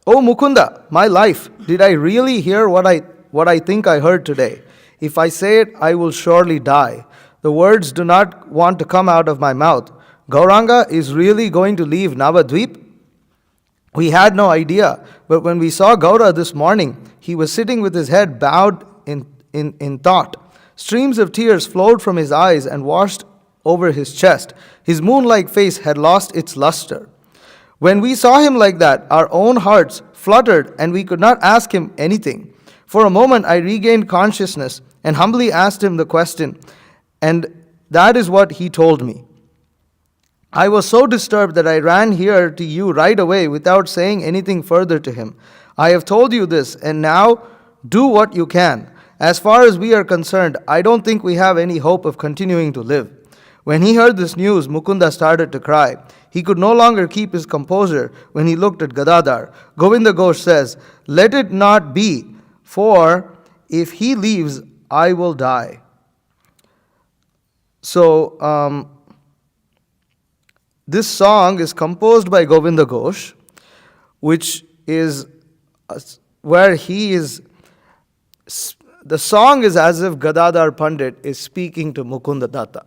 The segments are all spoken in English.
"O Mukunda, my life, did I really hear what I think I heard today? If I say it, I will surely die. The words do not want to come out of my mouth. Gauranga is really going to leave Navadvip? We had no idea, but when we saw Gaura this morning, he was sitting with his head bowed in thought. Streams of tears flowed from his eyes and washed over his chest. His moon-like face had lost its luster. When we saw him like that, our own hearts fluttered and we could not ask him anything. For a moment, I regained consciousness and humbly asked him the question, and that is what he told me. I was so disturbed that I ran here to you right away without saying anything further to him. I have told you this, and now do what you can. As far as we are concerned, I don't think we have any hope of continuing to live." When he heard this news, Mukunda started to cry. He could no longer keep his composure when he looked at Gadadhar. Govinda Ghosh says, "Let it not be, for if he leaves, I will die." So, this song is composed by Govinda Ghosh, which is where he is. The song is as if Gadadhar Pandit is speaking to Mukunda Datta.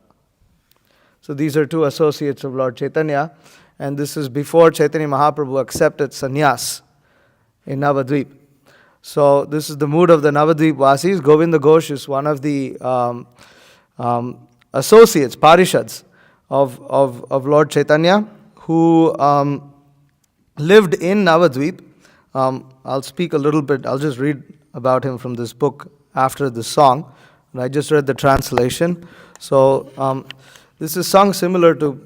So these are two associates of Lord Chaitanya, and this is before Chaitanya Mahaprabhu accepted sannyas in Navadvip. So this is the mood of the Navadvip Vasis. Govinda Ghosh is one of the associates, parishads of Lord Chaitanya, who lived in Navadvip. I'll speak a little bit, I'll just read about him from this book after the song. And I just read the translation. So this is sung similar to,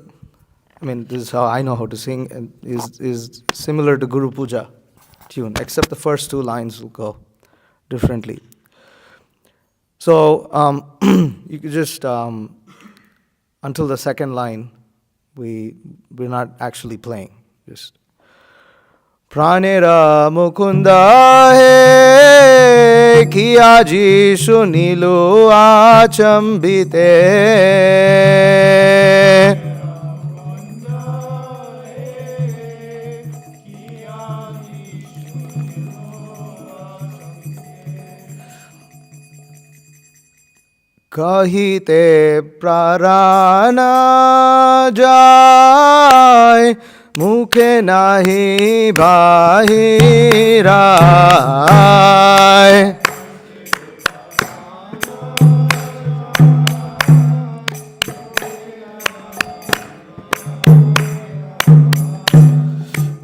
this is how I know how to sing, and is similar to Guru Puja tune, except the first two lines will go differently. So you could just, until the second line, we're not actually playing. Just Pranera Mukunda he kiya ji sunilu achambite. Kahite prarana jai mukhe nahi bahirai.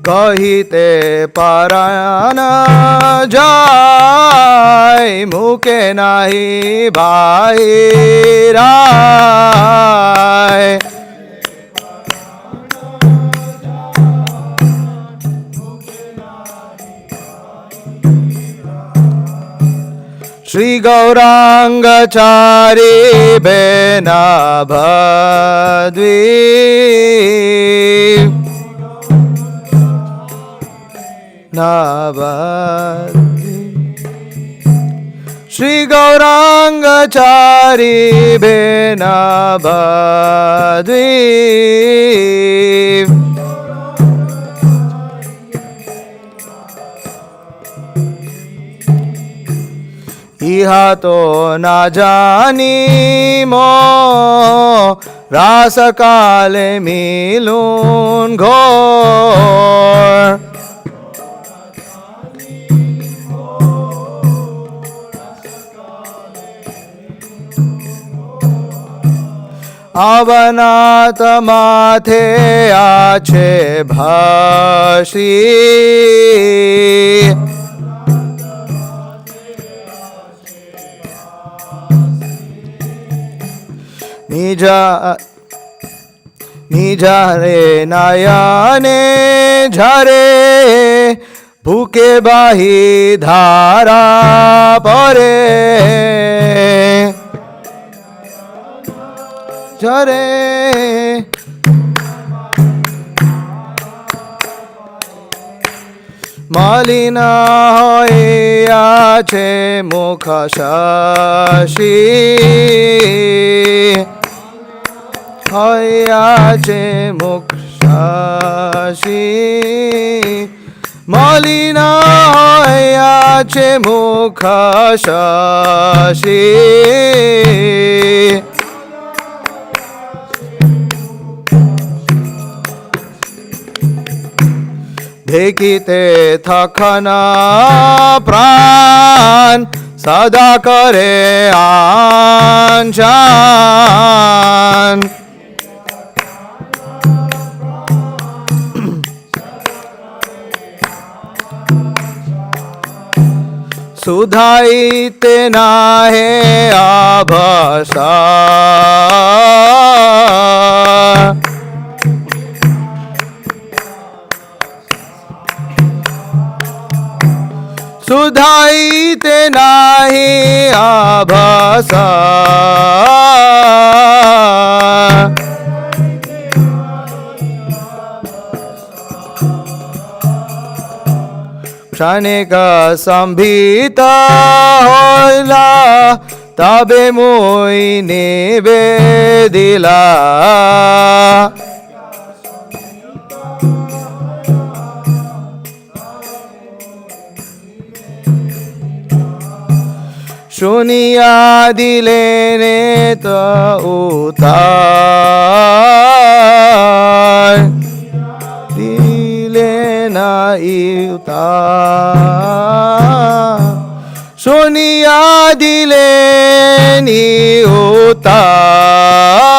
Kahite parana jai mukhe nahi bahirai. Shri Gauranga Chari Bena Bhadvi Navadvi. Shri Gauranga Chari Bena Bhadvi. Iha to na jani mo rasa kale milun ghor. Avanat mathe ache bhashi. Nijare nayane jhare bhuke bahi dhara pare. Jhare malina hoye ache mukha shashi. Hoye ache mukha shashi. মলিন হইয়াছে মুখ শশী দেখিতে থখনা প্রাণ সদা করে আঞ্চান সুধাইতে নাহে আভাসা সুধাইতে নাহি আভাসা ক্ষণিক সম্ভিত হইলা তবে মুই নিবেদিলা শুনিয়া দিলেন তো উতার দিলে না উতার শুনিয়া দিলেন উতার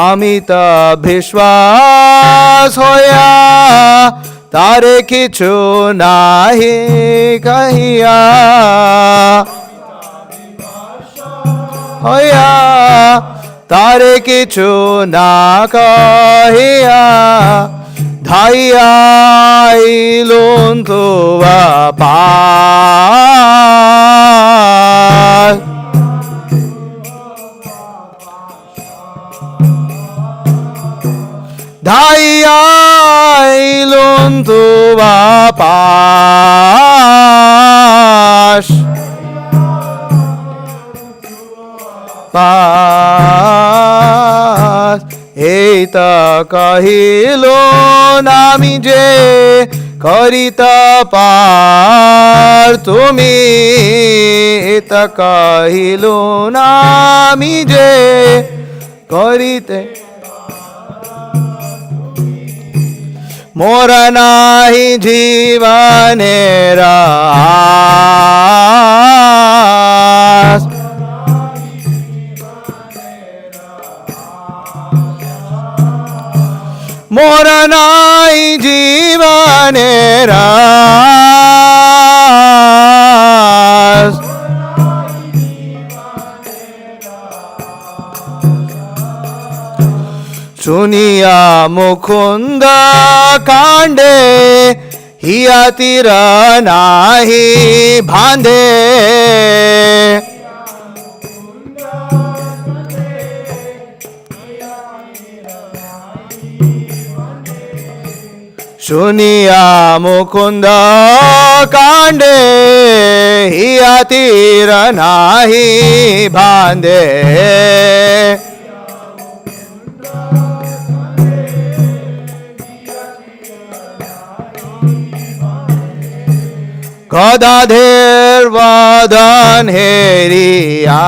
আমি তা বিশ্বাস হইয়া তারে কিছু নাহি কহিয়া হইয়া তারে কিছু না কহিয়া ধাইয়াইলুন তো পার ধাইয়াইলুন তো পাশ পাশ এই তা কহিল আমি যে করিতা পার তুমি তা কহিল আমি যে করিতে মোর নাহি জীবনের আস মোর নাই জীবনের আস শুনিয়া মুকুন্দ কাণ্ডে হিয়া তীর নাহি বাঁধে শুনিয়া মুকুন্দ কাণ্ডে হিয়া তীর নাহি বাঁধে গদাধর বদন হেরিয়া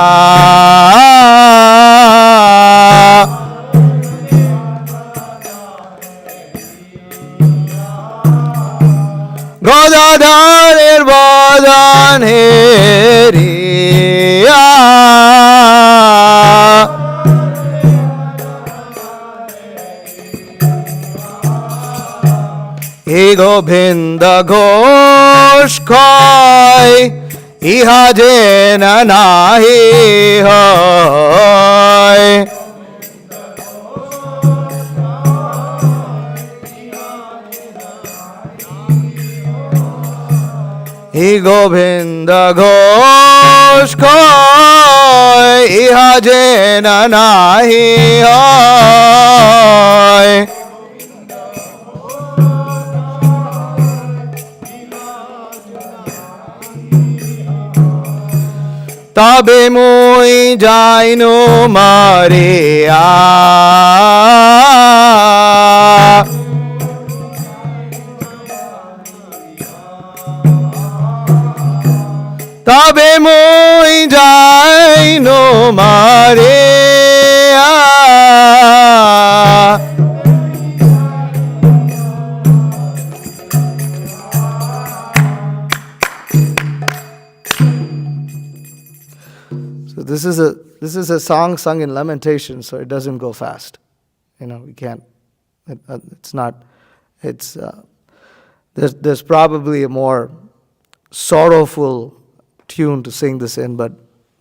গদাধরের বদন হেরিয়া হে গোবিন্দ ঘোষ কয় ইহা যে নাহি হয় হে গোবিন্দ ঘোষ কয় ইহা যে নাহি হয় তবে মই যাইনো মারিয়া তবে মই যাইনো মারিয়া So this is a song sung in lamentation, so it doesn't go fast. We can't. It's not. It's there's probably a more sorrowful tune to sing this in, but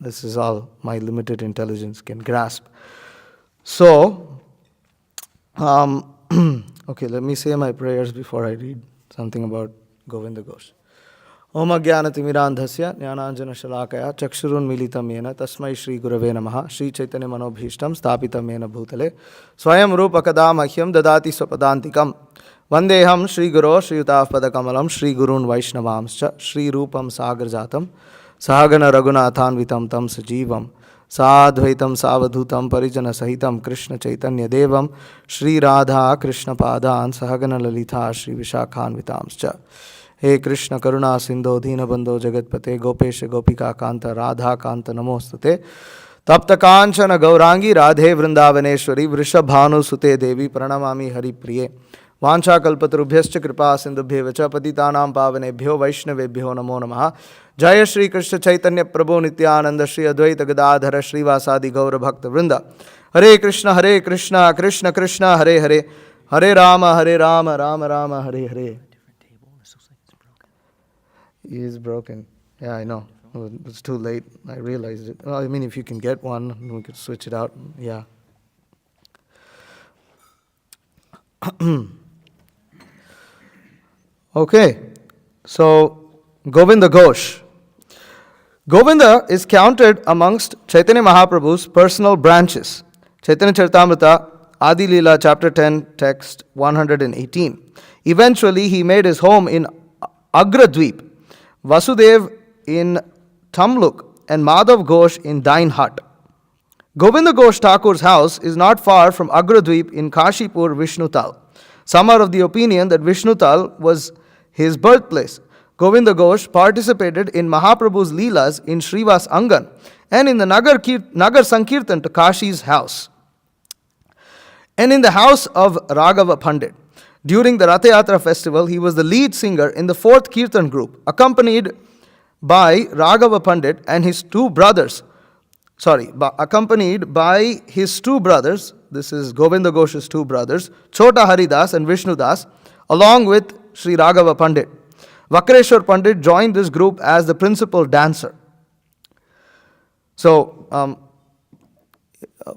this is all my limited intelligence can grasp. So, okay, let me say my prayers before I read something about Govinda Ghosh. Om Ajnanatimirandhasya Jnananjana-shalakaya Chakshurunmilitam yena Tasmai Shri Gurave Namaha Shri Chaitanya Manobhishtam Stapitam yena Bhutale Swayam Rupakadamahyam Dadati Swapadantikam Vandeham Shri Guru Shri Utavpadakamalam Shri Gurun Vaishnavamscha Shri Rupam Sagarjatam Sahagana Raghunathanvitam Tam Sajivam Sadhvaitam Savadhutam Parijana Sahitam Krishna Chaitanya Devam Shri Radha Krishna Padan Sahagana Lalita Shri Vishakhanvitamscha He Krishna Karuna Sindho Dina Bandho Jagatpate Gopesha Gopika Kanta Radha Kanta Namostate Tapta Kanchana Gaurangi Radhe Vrindavaneshwari Vrishabhanu Sute Devi Pranamami Hari Priye Vancha Kalpatarubhyascha Kripa Sindhubhyevacha Patitanam Pavanebhyo Vaishnavebhyo Namo Namaha Jaya Shri Krishna Chaitanya Prabhu Nityananda Shri Advaita Gadadhara Shri Vasadi Gaura Bhakta Vrinda Hare Krishna Krishna Krishna Hare Hare Hare Rama Rama Rama Hare Hare. It is broken. Yeah, I know. It's too late. I realized it. Well, I mean, if you can get one, we could switch it out. Yeah. Okay. So, Govinda Ghosh. Govinda is counted amongst Chaitanya Mahaprabhu's personal branches. Chaitanya Charitamrita, Adi Leela, chapter 10, text 118. Eventually, he made his home in Agradweep, Vasudev in Tamluk, and Madhav Ghosh in Dine Hut. Govinda Ghosh Thakur's house is not far from Agradweep in Kashipur, Vishnutal. Some are of the opinion that Vishnutal was his birthplace. Govinda Ghosh participated in Mahaprabhu's Leelas in Srivas Angan and in the Nagar Sankirtan to Kashi's house, and in the house of Raghava Pandit. During the Rath Yatra festival, he was the lead singer in the 4th Kirtan group, accompanied by Raghava Pandit and his two brothers. Accompanied by his two brothers, this is Govinda Ghosh's two brothers, Chota Haridas and Vishnu Das, along with Sri Raghava Pandit. Vakreshwar Pandit joined this group as the principal dancer. So,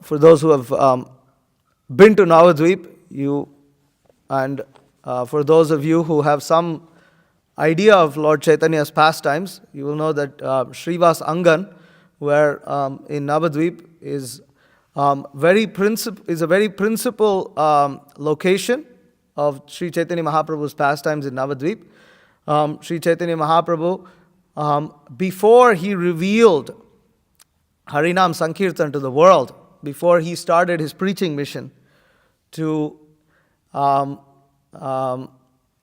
for those who have been to Navadvip, and for those of you who have some idea of Lord Chaitanya's pastimes, you will know that Srivas Angan, where in Navadvip, is a very principal location of Sri Chaitanya Mahaprabhu's pastimes in Navadvip. Sri Chaitanya Mahaprabhu, before he revealed Harinam Sankirtan to the world, before he started his preaching mission to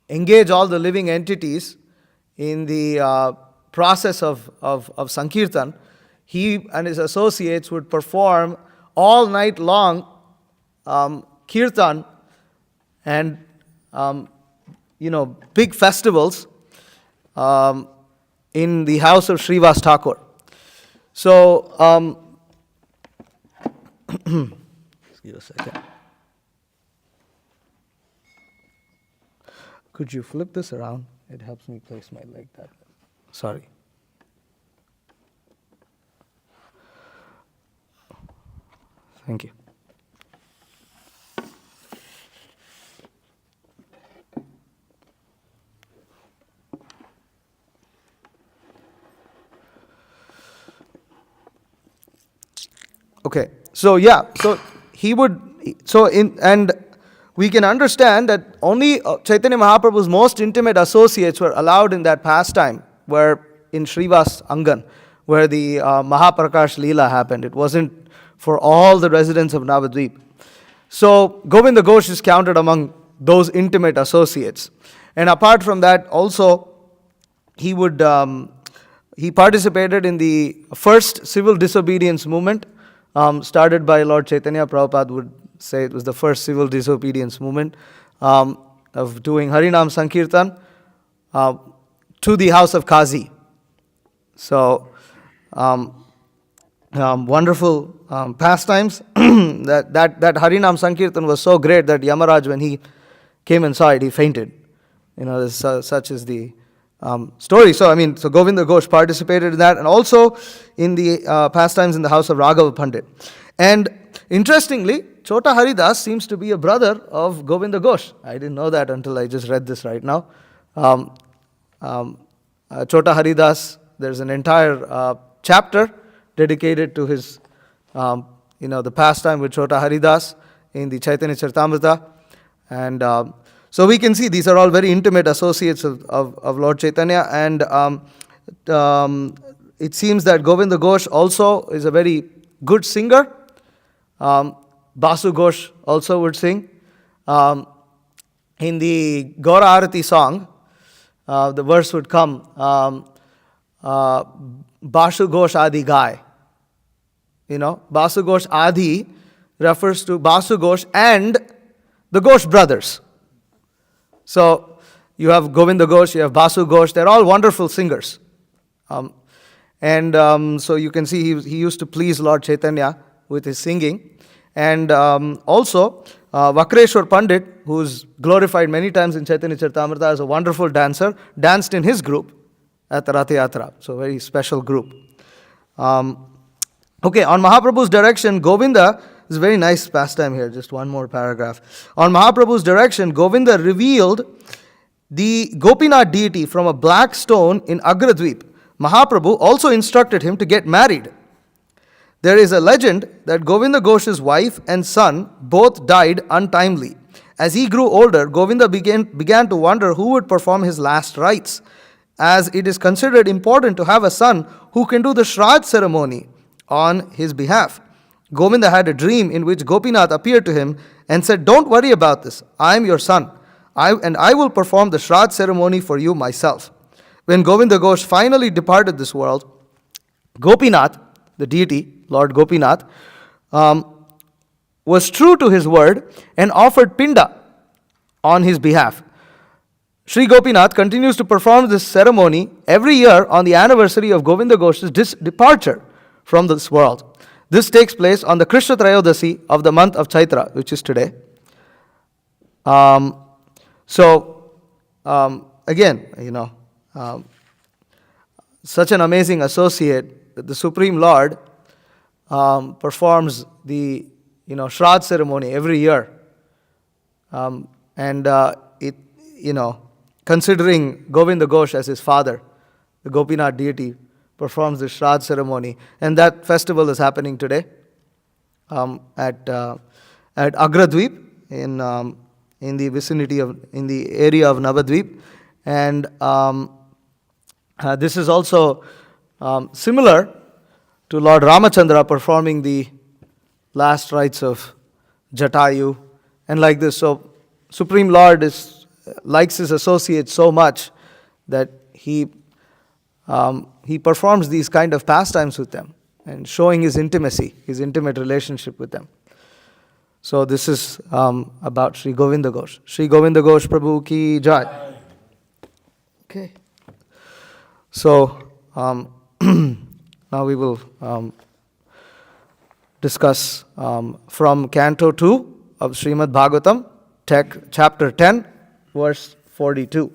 engage all the living entities in the process of Sankirtan, he and his associates would perform all night long Kirtan and big festivals in the house of Srivas Thakur. So, excuse me a second. Could you flip this around? It helps me place my leg that way. Sorry. Thank you. Okay, so we can understand that only Chaitanya Mahaprabhu's most intimate associates were allowed in that pastime, where in Srivas Angan, where the Mahaprakash Leela happened. It wasn't for all the residents of Navadvip. So Govinda Ghosh is counted among those intimate associates. And apart from that, also, he participated in the first civil disobedience movement started by Lord Chaitanya. Prabhupada would say it was the first civil disobedience movement of doing Harinam Sankirtan to the house of Kazi. So, wonderful pastimes. that Harinam Sankirtan was so great that Yamaraj, when he came inside, he fainted. Such is the story. So Govinda Ghosh participated in that, and also in the pastimes in the house of Raghava Pandit. And interestingly, Chota Haridas seems to be a brother of Govinda Ghosh. I didn't know that until I just read this right now. Chota Haridas, there's an entire chapter dedicated to his, the pastime with Chota Haridas in the Chaitanya Charitamrita. And so we can see these are all very intimate associates of Lord Chaitanya. And it seems that Govinda Ghosh also is a very good singer. Basu Ghosh also would sing. In the Gaura Arati song, the verse would come, Basu Ghosh Adi Gai. Basu Ghosh Adi refers to Basu Ghosh and the Ghosh brothers. So you have Govinda Ghosh, you have Basu Ghosh, they're all wonderful singers. So you can see he used to please Lord Chaitanya with his singing. And also, Vakreshwar Pandit, who's glorified many times in Chaitanya Charitamrita as a wonderful dancer, danced in his group at the Rath Yatra. So very special group. On Mahaprabhu's direction, Govinda, is a very nice pastime here, just one more paragraph. On Mahaprabhu's direction, Govinda revealed the Gopinath deity from a black stone in Agradweep. Mahaprabhu also instructed him to get married. There is a legend that Govinda Ghosh's wife and son both died untimely. As he grew older, Govinda began to wonder who would perform his last rites, as it is considered important to have a son who can do the Shraddh ceremony on his behalf. Govinda had a dream in which Gopinath appeared to him and said, "Don't worry about this. I am your son, and I will perform the Shraddh ceremony for you myself." When Govinda Ghosh finally departed this world, Gopinath, the deity, Lord Gopinath, was true to his word and offered Pinda on his behalf. Sri Gopinath continues to perform this ceremony every year on the anniversary of Govinda Ghosh's departure from this world. This takes place on the Krishna Trayodasi of the month of Chaitra, which is today. Again, such an amazing associate that the Supreme Lord performs the Shraddh ceremony every year, considering Govinda Ghosh as his father, the Gopinath deity performs the Shraddh ceremony, and that festival is happening today at Agradweep in the vicinity in the area of Navadvip, and this is also similar to Lord Ramachandra performing the last rites of Jatayu, and like this. So Supreme Lord likes his associates so much that he performs these kind of pastimes with them and showing his intimacy, his intimate relationship with them. So this is about Sri Govinda Ghosh. Sri Govinda Ghosh Prabhu ki jai. Okay. So now we will discuss from Canto 2 of Srimad Bhagavatam, chapter 10, verse 42.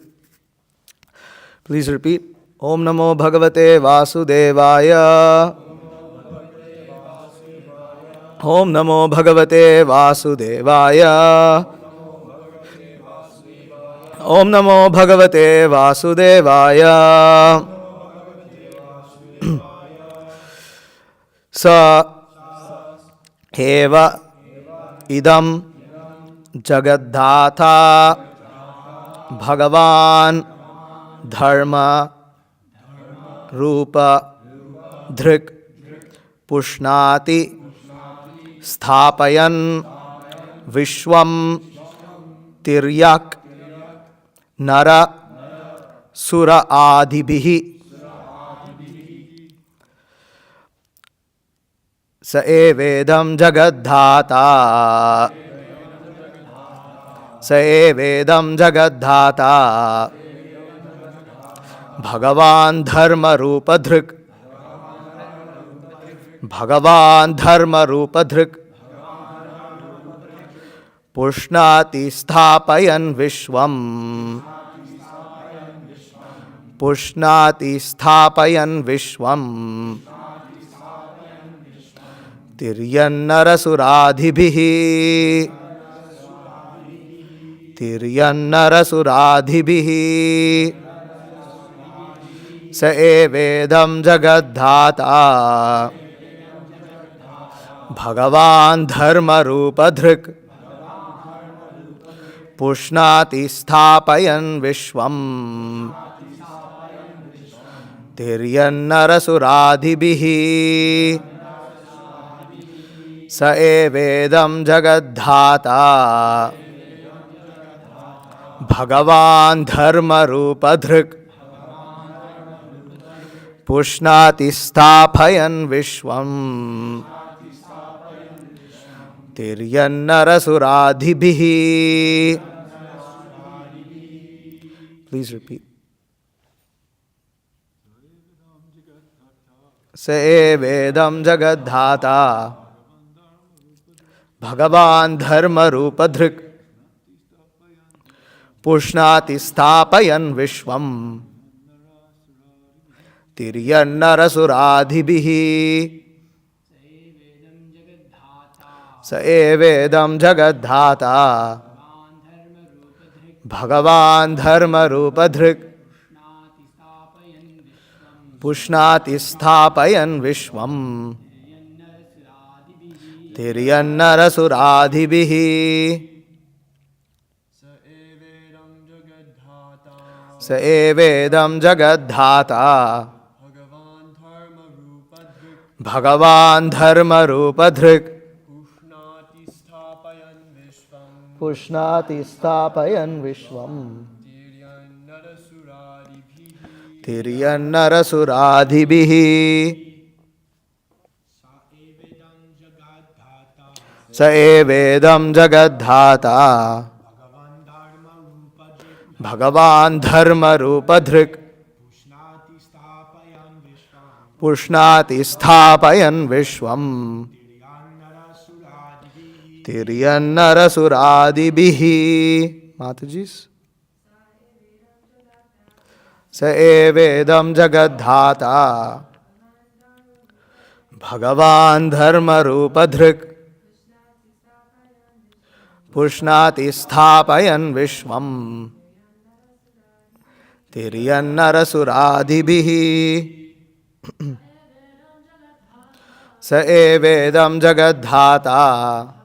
Please repeat. Om Namo Bhagavate Vasudevaya. Om Namo Bhagavate Vasudevaya. Om Namo Bhagavate Vasudevaya. Sa eva idam jagadhatha Bhagavan dharma rupa dhrik pushnati sthapayan vishwam tiryak nara sura adibhihi sa evedam jagadhata sa evedam jagadhata Bhagavan dharma rupa dhrik Bhagavan dharma rupa dhrik pushnati sthapayan vishwam pushnati sthapayan vishwam tiryannarasuradhibhihi tiryannarasuradhibhihi sa evedam jagadhata Bhagavan dharma rupa dhrik pushnati sthapayan vishwam tiryannarasuradhibhihi sa evedam jagadhata Bhagavan dharma rupa dhrik pushnati sthapayan vishwam tiryannarasuradhibhihi. Please repeat. sa evedam jagadhata Bhagavan dharma rupa dhrik pushnati sthapayan vishwam tiryannarasuradhibhihi sa evedam jagadhata Bhagavan dharma rupa dhrik pushnati sthapayan vishwam tiryannarasuradhibhihi sa evedam jagadhata Bhagavan dharma rupa dhrik pushnati sthapayan vishwam tiryannarasuradhibhihi sa evedam jagadhata Bhagavan dharma rupa dhrik pushnati sthapayan vishwam tiryannarasuradhibhihi. Matajis. sa evedam jagadhata Bhagavan dharma rupa dhrik pushnati sthapayan vishwam tiryannarasuradhibhihi sa evedam jagadhata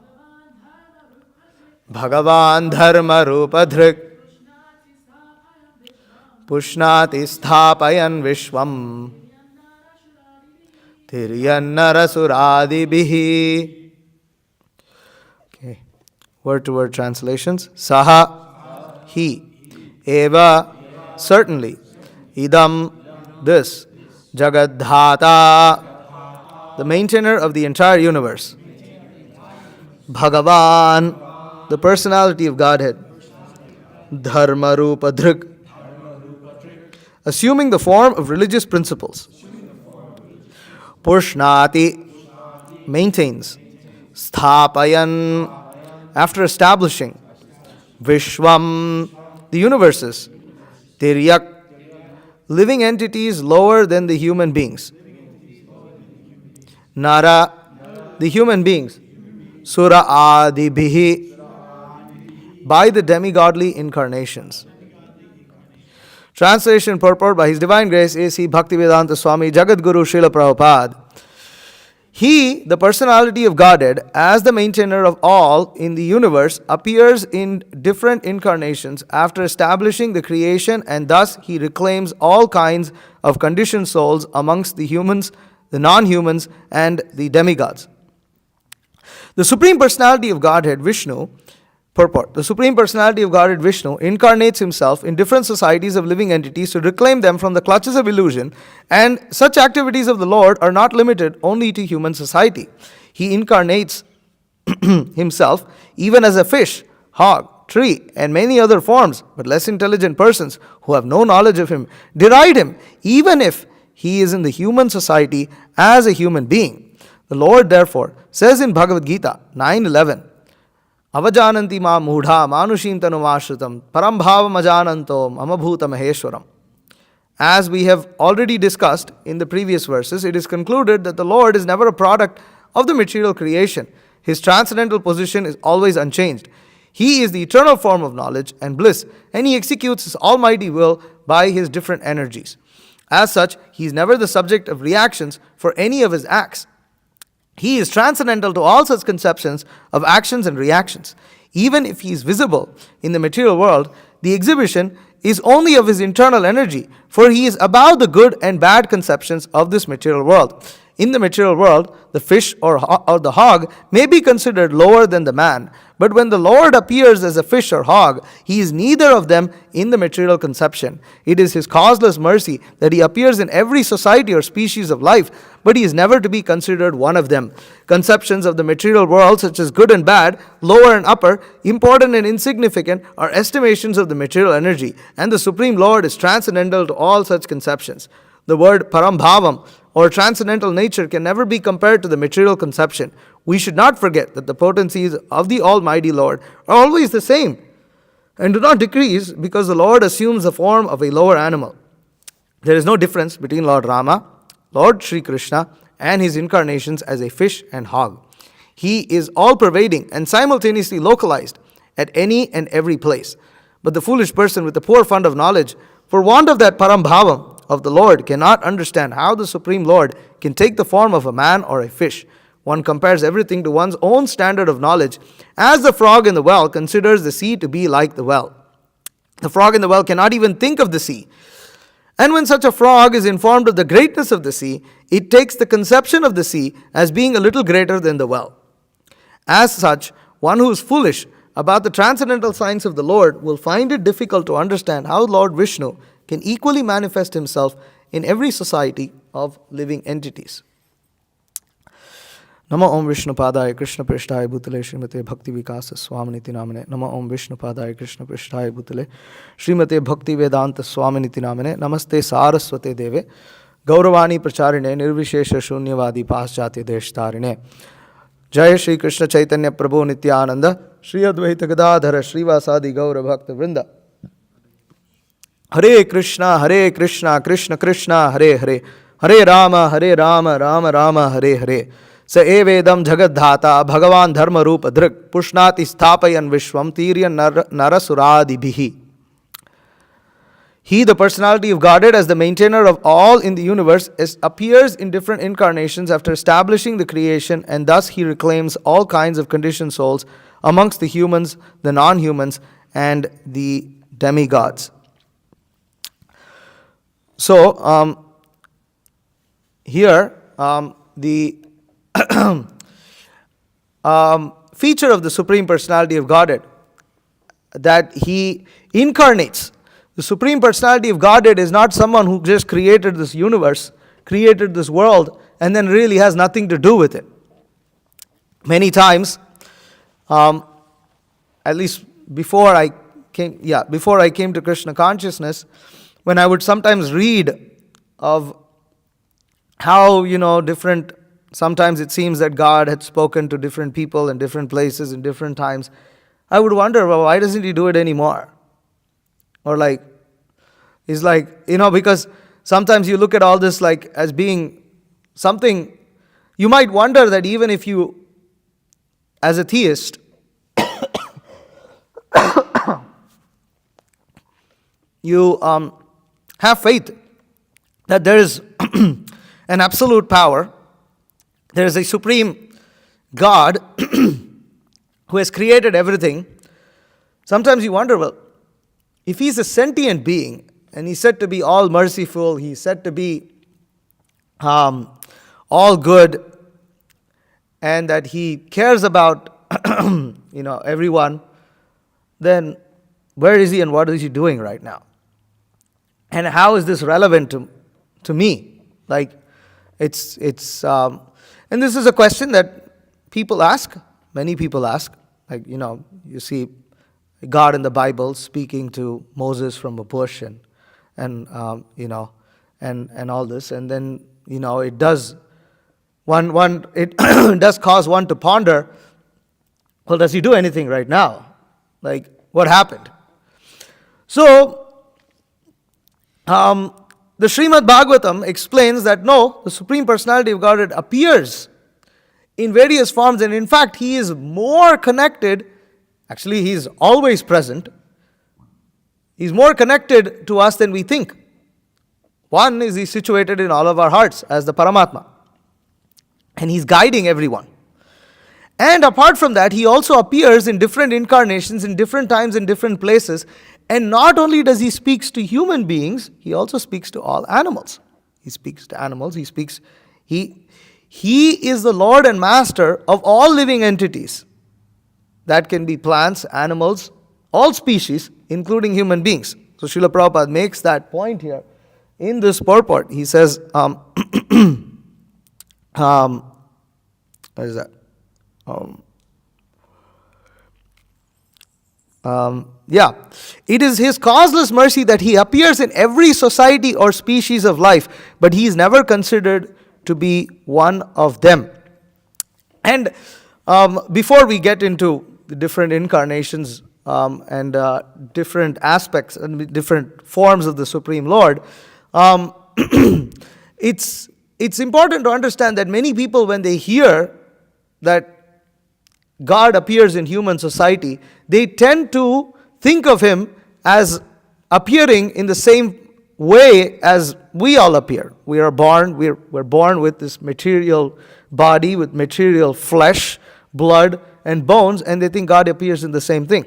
Bhagavan dharma rupa dhrik pushnati sthapayan vishwam tiryannarasuradhibhihi. Okay. Word-to-word translations. Saha, he, eva, certainly, idam, this, jagadhata, the maintainer of the entire universe, Bhagavan, the personality of Godhead, dharma rupa dhrik, assuming the form of religious principles, pushnati, maintains, sthapayan, after establishing, vishwam, the universes, tiryak, living entities lower than the human beings, nara, the human beings, sura adibhihi, by the demigodly incarnations. Translation purport by His Divine Grace A.C. Bhaktivedanta Swami Jagadguru Srila Prabhupada. He, the personality of Godhead, as the maintainer of all in the universe, appears in different incarnations after establishing the creation, and thus He reclaims all kinds of conditioned souls amongst the humans the non-humans, and the demigods. The Supreme Personality of Godhead, Vishnu, purport. The Supreme Personality of Godhead, Vishnu, incarnates himself in different societies of living entities to reclaim them from the clutches of illusion, and such activities of the Lord are not limited only to human society. He incarnates himself even as a fish, hog, tree, and many other forms, but less intelligent persons who have no knowledge of him deride him, even if he is in the human society as a human being. The Lord, therefore, says in Bhagavad Gita 9:11, Avajananti ma mudha manushim tanumashritam parambhavam ajananto mamabhuta maheshwaram. As we have already discussed in the previous verses, it is concluded that the Lord is never a product of the material creation. His transcendental position is always unchanged. He is the eternal form of knowledge and bliss, and he executes his almighty will by his different energies. As such, he is never the subject of reactions for any of his acts. He is transcendental to all such conceptions of actions and reactions. Even if he is visible in the material world, the exhibition is only of his internal energy, for he is above the good and bad conceptions of this material world. In the material world, the fish or the hog may be considered lower than the man, but when the Lord appears as a fish or hog, he is neither of them in the material conception. It is his causeless mercy that he appears in every society or species of life, but he is never to be considered one of them. Conceptions of the material world, such as good and bad, lower and upper, important and insignificant, are estimations of the material energy, and the Supreme Lord is transcendental to all such conceptions. The word parambhavam, or transcendental nature, can never be compared to the material conception. We should not forget that the potencies of the Almighty Lord are always the same and do not decrease because the Lord assumes the form of a lower animal. There is no difference between Lord Rama, Lord Sri Krishna, and his incarnations as a fish and hog. He is all-pervading and simultaneously localized at any and every place. But the foolish person with the poor fund of knowledge, for want of that parambhavam of the Lord, cannot understand how the Supreme Lord can take the form of a man or a fish. One compares everything to one's own standard of knowledge, as the frog in the well considers the sea to be like the well. The frog in the well cannot even think of the sea. And when such a frog is informed of the greatness of the sea, it takes the conception of the sea as being a little greater than the well. As such, one who is foolish about the transcendental signs of the Lord will find it difficult to understand how Lord Vishnu can equally manifest himself in every society of living entities. Nama Om Vishnu Padaya Krishna Prishtaya Bhutale Srimate Bhakti Vikasa Swaminiti Namane. Nama Om Vishnu Padaya Krishna Prishtaya Bhutale Srimate Bhakti Vedanta Swaminiti Namane. Namaste Saraswate Deve Gauravani Pracharine Nirvishesha Shunyavadi Paschatya Deshtarine. Jai Shri Krishna Chaitanya Prabhu Nityananda Shri Advaita Gadadhara Srivasadi Gaura Bhakta Vrinda. Hare Krishna, Krishna Krishna, Hare Hare, Hare Rama, Rama Rama, Hare Hare. Sa evedam jagadhata bhagavan dharma rupa dhruk pushnati sthapayan vishwam tiryan narasuradibhihi. He, the personality of Godhead, as the maintainer of all in the universe, appears in different incarnations after establishing the creation, and thus he reclaims all kinds of conditioned souls amongst the humans, the non-humans, and the demigods. So, here, the feature of the Supreme Personality of Godhead, that he incarnates. The Supreme Personality of Godhead is not someone who just created this universe, created this world, and then really has nothing to do with it. Many times, at least before I came to Krishna consciousness, when I would sometimes read of how, different, sometimes it seems that God had spoken to different people in different places in different times, I would wonder, well, why doesn't he do it anymore? Or because sometimes you look at all this as being something, you might wonder that even if you, as a theist, you have faith that there is an absolute power, there is a supreme God who has created everything. Sometimes you wonder, well, if he's a sentient being, and he's said to be all merciful, he's said to be all good, and that he cares about everyone, then where is he and what is he doing right now? And how is this relevant to me? Like, and this is a question that people ask, many people ask. Like, you see God in the Bible speaking to Moses from a bush, and all this, and then it does it does cause one to ponder. Well, does he do anything right now? Like, what happened? So, the Srimad Bhagavatam explains that no, the Supreme Personality of Godhead appears in various forms, and in fact, he is more connected. Actually, he is always present. He's more connected to us than we think. One is he's situated in all of our hearts as the Paramatma, and he's guiding everyone. And apart from that, he also appears in different incarnations, in different times, in different places. And not only does he speak to human beings, he also speaks to all animals. He speaks to animals, he is the Lord and Master of all living entities. That can be plants, animals, all species, including human beings. So Srila Prabhupada makes that point here in this purport. He says, what is that? It is his causeless mercy that he appears in every society or species of life, but he is never considered to be one of them. And before we get into the different incarnations and different aspects and different forms of the Supreme Lord, it's important to understand that many people, when they hear that God appears in human society, they tend to think of him as appearing in the same way as we all appear. We're born with this material body, with material flesh, blood, and bones, and they think God appears in the same thing.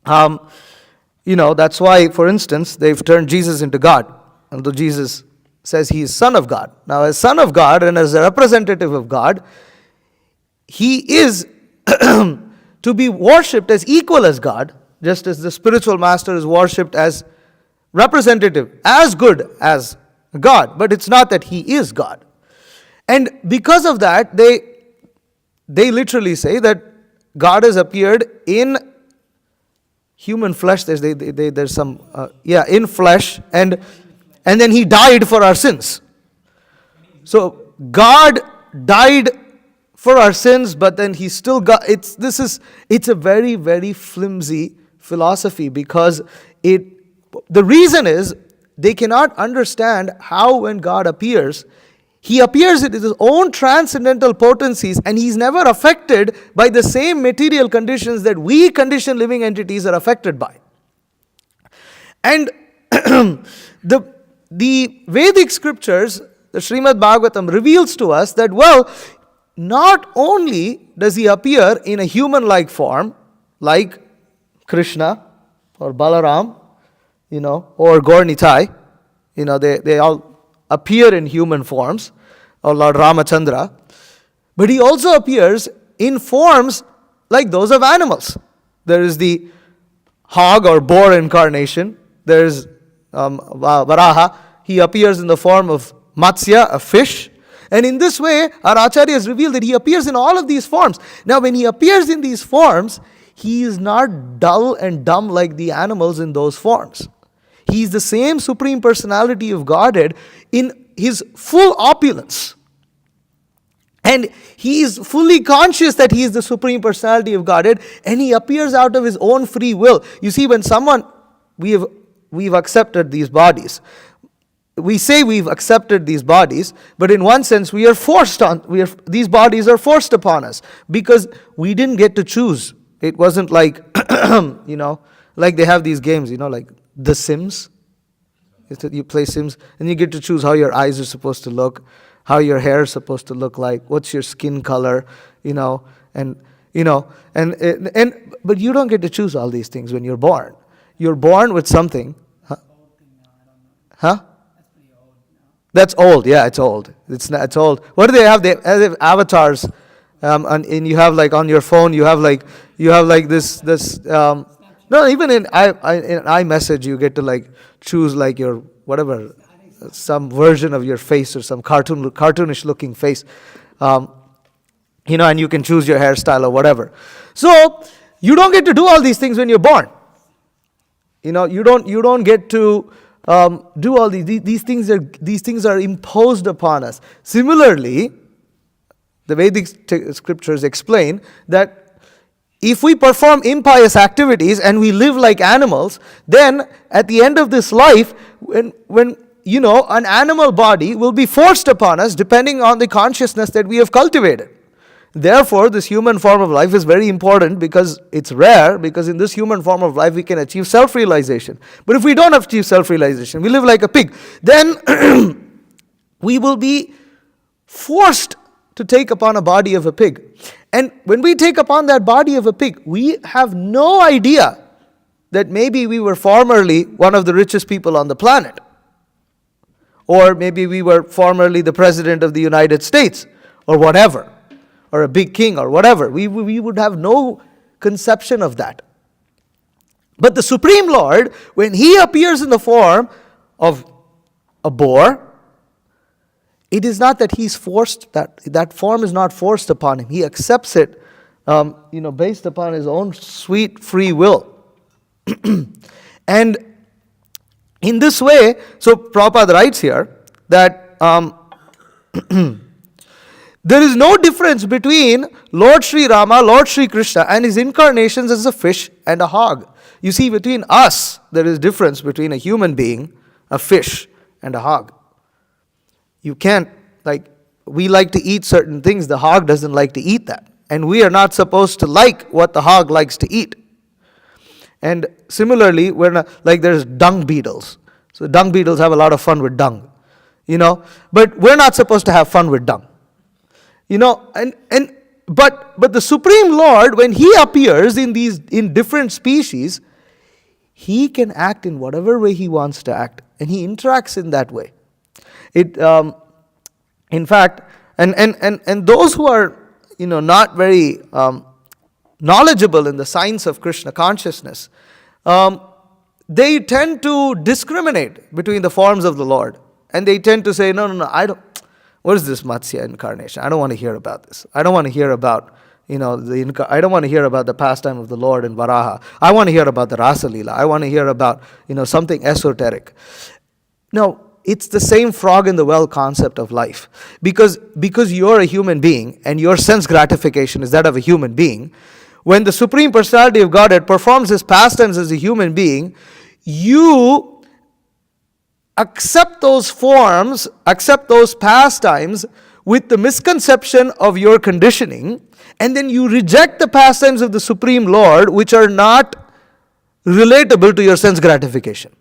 That's why, for instance, they've turned Jesus into God, although Jesus says he is Son of God. Now, as Son of God and as a representative of God, he is to be worshipped as equal as God, just as the spiritual master is worshipped as representative, as good as God. But it's not that he is God. And because of that, they literally say that God has appeared in human flesh. There's some in flesh, and then he died for our sins. So God died for our sins, but then he still got it's a very, very flimsy philosophy, because the reason is they cannot understand how, when God appears, he appears in his own transcendental potencies, and he's never affected by the same material conditions that we conditioned living entities are affected by. And the Vedic scriptures, the Srimad Bhagavatam, reveals to us that, well, not only does he appear in a human-like form, like Krishna or Balaram, or Gaur Nitai, they all appear in human forms, or Lord Ramachandra, but he also appears in forms like those of animals. There is the hog or boar incarnation. There is Varaha. He appears in the form of Matsya, a fish. And in this way, our acharyas reveal that he appears in all of these forms. Now, when he appears in these forms, he is not dull and dumb like the animals in those forms. He is the same Supreme Personality of Godhead in his full opulence. And he is fully conscious that he is the Supreme Personality of Godhead, and he appears out of his own free will. You see, when we've accepted these bodies. We say we've accepted these bodies, but in one sense we are these bodies are forced upon us, because we didn't get to choose. It wasn't like, like they have these games, like The Sims. You play Sims and you get to choose how your eyes are supposed to look, how your hair is supposed to look like, what's your skin color, but you don't get to choose all these things when you're born. You're born with something. Huh? That's old. Yeah, it's old. It's old. What do they have? They have avatars, and you have like on your phone. You have like this. No, even in iMessage, you get to like choose like your whatever, some version of your face or some cartoonish looking face, and you can choose your hairstyle or whatever. So you don't get to do all these things when you're born. You don't get to do all these things. These things are imposed upon us. Similarly, the Vedic scriptures explain that if we perform impious activities and we live like animals, then at the end of this life, when an animal body will be forced upon us depending on the consciousness that we have cultivated. Therefore, this human form of life is very important because it's rare, because in this human form of life we can achieve self-realization. But if we don't achieve self-realization, we live like a pig, then we will be forced to take upon a body of a pig. And when we take upon that body of a pig, we have no idea that maybe we were formerly one of the richest people on the planet. Or maybe we were formerly the president of the United States, or whatever, or a big king, or whatever. We would have no conception of that. But the Supreme Lord, when He appears in the form of a boar, it is not that He's forced, that form is not forced upon Him. He accepts it, based upon His own sweet free will. And in this way, so Prabhupada writes here that there is no difference between Lord Sri Rama, Lord Sri Krishna, and His incarnations as a fish and a hog. You see, between us, there is difference between a human being, a fish, and a hog. You can't, we like to eat certain things, the hog doesn't like to eat that. And we are not supposed to like what the hog likes to eat. And similarly, there's dung beetles. So dung beetles have a lot of fun with dung, but we're not supposed to have fun with dung. But the Supreme Lord, when He appears in different species, He can act in whatever way He wants to act, and He interacts in that way. In fact, and those who are not very knowledgeable in the science of Krishna consciousness, they tend to discriminate between the forms of the Lord, and they tend to say, no, I don't. What is this Matsya incarnation? I don't want to hear about this. I don't want to hear about I don't want to hear about the pastime of the Lord in Varaha. I want to hear about the Rasa Leela. I want to hear about something esoteric. No, it's the same frog in the well concept of life. Because you're a human being and your sense gratification is that of a human being, when the Supreme Personality of Godhead performs His pastimes as a human being, you accept those forms, accept those pastimes with the misconception of your conditioning, and then you reject the pastimes of the Supreme Lord, which are not relatable to your sense gratification.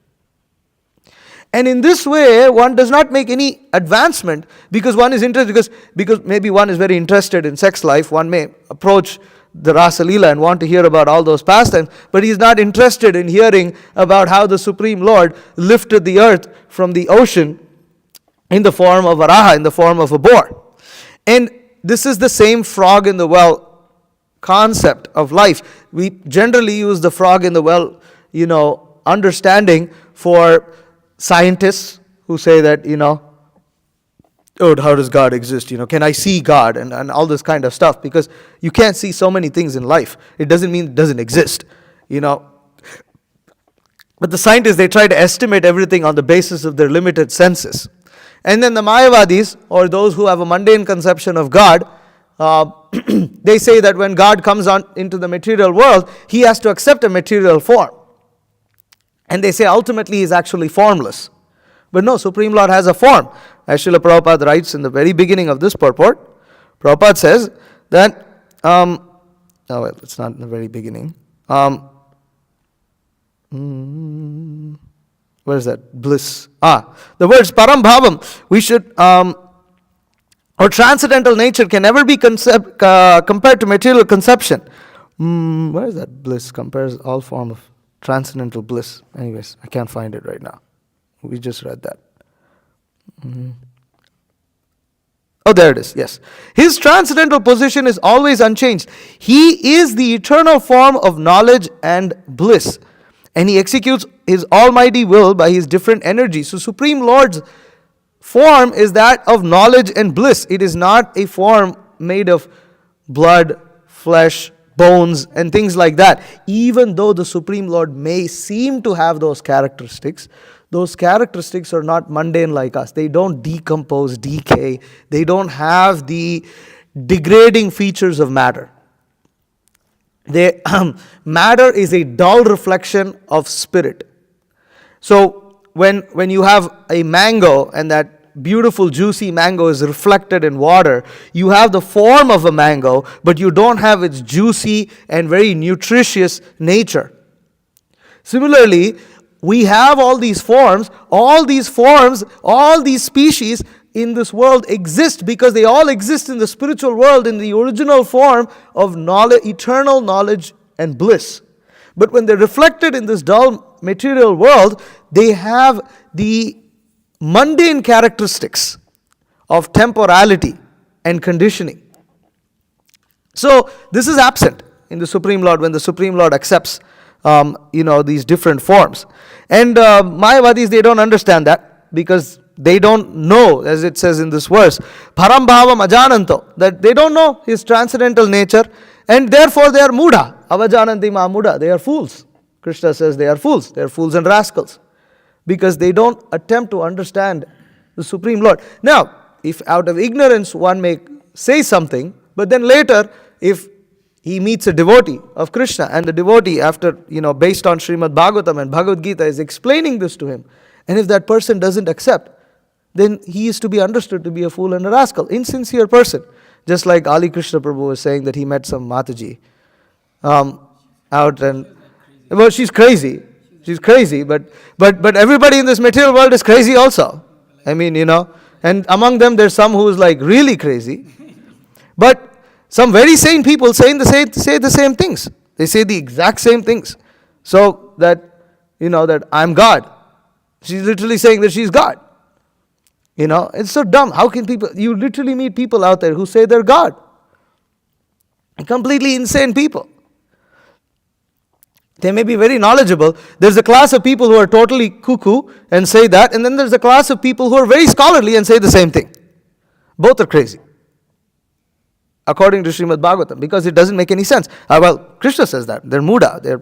And in this way, one does not make any advancement because one is interested, because maybe one is very interested in sex life. One may approach the Rasa Leela and want to hear about all those pastimes, but he is not interested in hearing about how the Supreme Lord lifted the earth from the ocean in the form of Varaha, in the form of a boar. And this is the same frog in the well concept of life. We generally use the frog in the well, understanding for scientists who say that, how does God exist? Can I see God? And all this kind of stuff. Because you can't see so many things in life. It doesn't mean it doesn't exist. But the scientists, they try to estimate everything on the basis of their limited senses. And then the Mayavadis, or those who have a mundane conception of God, they say that when God comes into the material world, He has to accept a material form. And they say ultimately He is actually formless. But no, Supreme Lord has a form. As Srila Prabhupada writes in the very beginning of this purport, Prabhupada says that, it's not in the very beginning. Where is that? Bliss. The words param bhavam, we should, or transcendental nature can never be compared to material conception. Where is that? Bliss compares all form of transcendental bliss. Anyways, I can't find it right now. We just read that. Oh, there it is. Yes. His transcendental position is always unchanged. He is the eternal form of knowledge and bliss. And he executes his almighty will by his different energies. So Supreme Lord's form is that of knowledge and bliss. It is not a form made of blood, flesh, bones, and things like that. Even though the Supreme Lord may seem to have those characteristics are not mundane like us. They don't decompose, decay. They don't have the degrading features of matter. Matter is a dull reflection of spirit. So when you have a mango and that beautiful juicy mango is reflected in water, you have the form of a mango, but you don't have its juicy and very nutritious nature. Similarly, we have all these forms, all these species in this world exist because they all exist in the spiritual world in the original form of knowledge, eternal knowledge and bliss. But when they're reflected in this dull material world, they have the mundane characteristics of temporality and conditioning. So this is absent in the Supreme Lord when the Supreme Lord accepts these different forms. And Mayavadis, they don't understand that because they don't know, as it says in this verse, Parambhavam ajananto, that they don't know his transcendental nature, and therefore they are muda, avajananti ma muda, they are fools. Krishna says they are fools and rascals, because they don't attempt to understand the Supreme Lord. Now, if out of ignorance one may say something, but then later, if he meets a devotee of Krishna, and the devotee, after, based on Srimad Bhagavatam and Bhagavad Gita, is explaining this to him, and if that person doesn't accept, then he is to be understood to be a fool and a rascal, insincere person. Just like Ali Krishna Prabhu was saying that he met some Mataji out, and, well, she's crazy, but everybody in this material world is crazy also. I mean, and among them there's some who is like really crazy, but some very sane people say the same things. They say the exact same things. So that, that I'm God. She's literally saying that she's God. It's so dumb. How can you literally meet people out there who say they're God? Completely insane people. They may be very knowledgeable. There's a class of people who are totally cuckoo and say that, and then there's a class of people who are very scholarly and say the same thing. Both are crazy, according to Srimad Bhagavatam, because it doesn't make any sense. Well, Krishna says that. They're muda.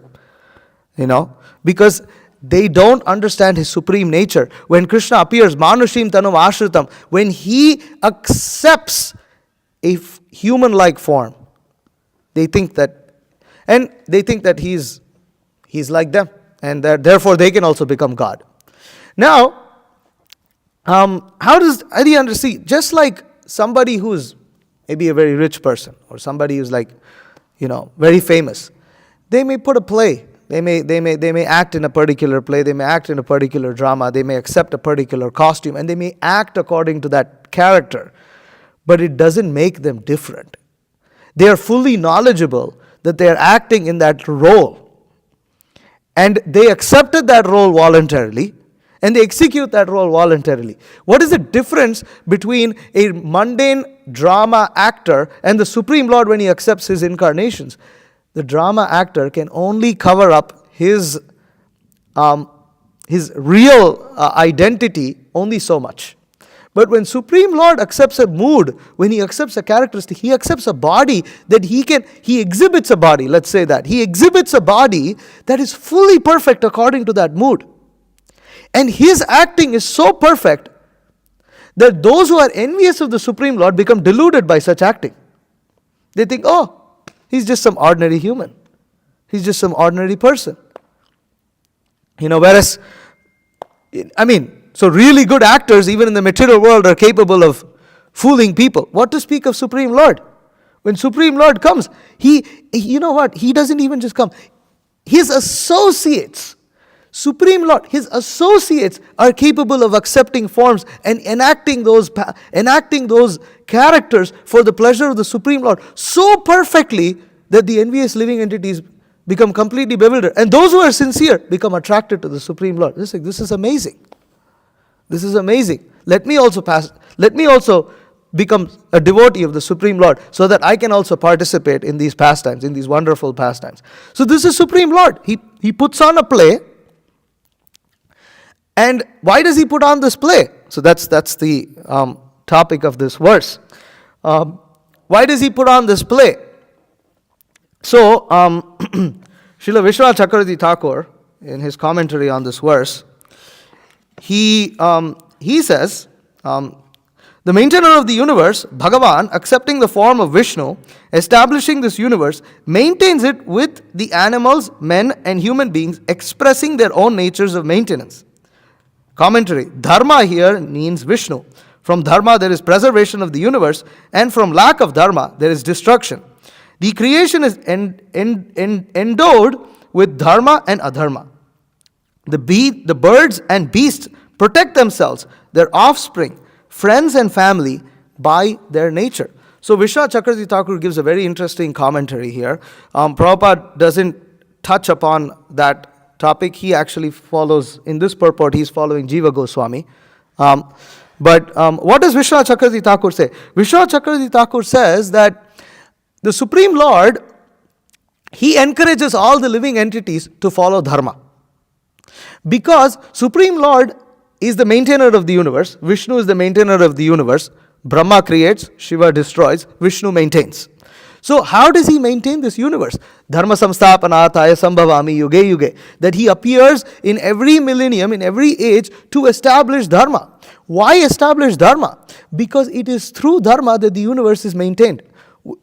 Because they don't understand his supreme nature. When Krishna appears, Manushim Tanum Ashritam, when he accepts a human-like form, they think that he's like them, and that therefore they can also become God. Now, how do you understand? Just like somebody who's maybe a very rich person, or somebody who's like, very famous, they may put a play. They may act in a particular play. They may act in a particular drama. They may accept a particular costume, and they may act according to that character. But it doesn't make them different. They are fully knowledgeable that they are acting in that role, and they accepted that role voluntarily, and they execute that role voluntarily. What is the difference between a mundane drama actor and the Supreme Lord when he accepts his incarnations? The drama actor can only cover up his real identity only so much. But when Supreme Lord accepts a mood, when he accepts a characteristic, he accepts a body that he exhibits a body, let's say that. He exhibits a body that is fully perfect according to that mood. And his acting is so perfect that those who are envious of the Supreme Lord become deluded by such acting. They think, oh, he's just some ordinary human. He's just some ordinary person. Whereas, so really good actors, even in the material world, are capable of fooling people. What to speak of Supreme Lord? When Supreme Lord comes, he doesn't even just come. His associates, Supreme Lord, his associates are capable of accepting forms and enacting those characters for the pleasure of the Supreme Lord so perfectly that the envious living entities become completely bewildered. And those who are sincere become attracted to the Supreme Lord. This is amazing. This is amazing. Let me also become a devotee of the Supreme Lord so that I can also participate in these pastimes, in these wonderful pastimes. So this is Supreme Lord. He puts on a play. And why does he put on this play? So that's the topic of this verse. Why does he put on this play? So, Srila Vishwanath Chakravarti Thakur, in his commentary on this verse, he says, the maintainer of the universe, Bhagavan, accepting the form of Vishnu, establishing this universe, maintains it with the animals, men, and human beings expressing their own natures of maintenance. Commentary, Dharma here means Vishnu. From Dharma there is preservation of the universe, and from lack of Dharma there is destruction. The creation is endowed with Dharma and Adharma. The birds and beasts protect themselves, their offspring, friends and family by their nature. So Vishwanath Chakravarti Thakur gives a very interesting commentary here. Prabhupada doesn't touch upon that topic. He actually follows, in this purport, he's following Jiva Goswami. But what does Vishwanath Chakravarti Thakur say? Vishwanath Chakravarti Thakur says that the Supreme Lord, he encourages all the living entities to follow Dharma. Because Supreme Lord is the maintainer of the universe. Vishnu is the maintainer of the universe. Brahma creates, Shiva destroys, Vishnu maintains. So how does he maintain this universe? Dharma samsthapanataya sambhavami yuge yuge. That he appears in every millennium, in every age, to establish Dharma. Why establish Dharma? Because it is through Dharma that the universe is maintained.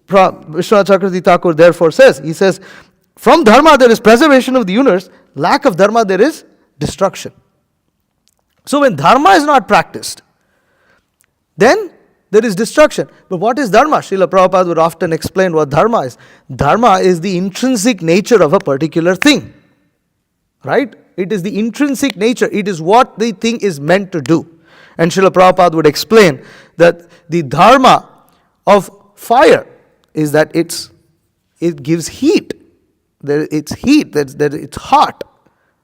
Vishwanath Chakravarti Thakur therefore says, he says, from Dharma there is preservation of the universe, lack of Dharma there is destruction. So when Dharma is not practiced, then there is destruction. But what is Dharma? Srila Prabhupada would often explain what Dharma is. Dharma is the intrinsic nature of a particular thing. Right? It is the intrinsic nature. It is what the thing is meant to do. And Srila Prabhupada would explain that the Dharma of fire is that it gives heat. It's heat, that it's hot.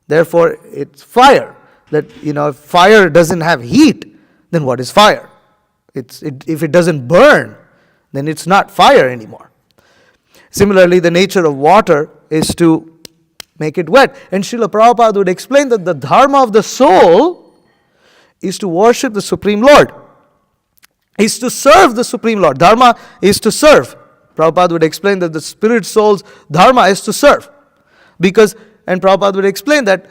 Therefore, it's fire. That, if fire doesn't have heat, then what is fire? If it doesn't burn, then it's not fire anymore. Similarly, the nature of water is to make it wet. And Srila Prabhupada would explain that the dharma of the soul is to worship the Supreme Lord, is to serve the Supreme Lord. Dharma is to serve. Prabhupada would explain that the spirit soul's dharma is to serve. And Prabhupada would explain that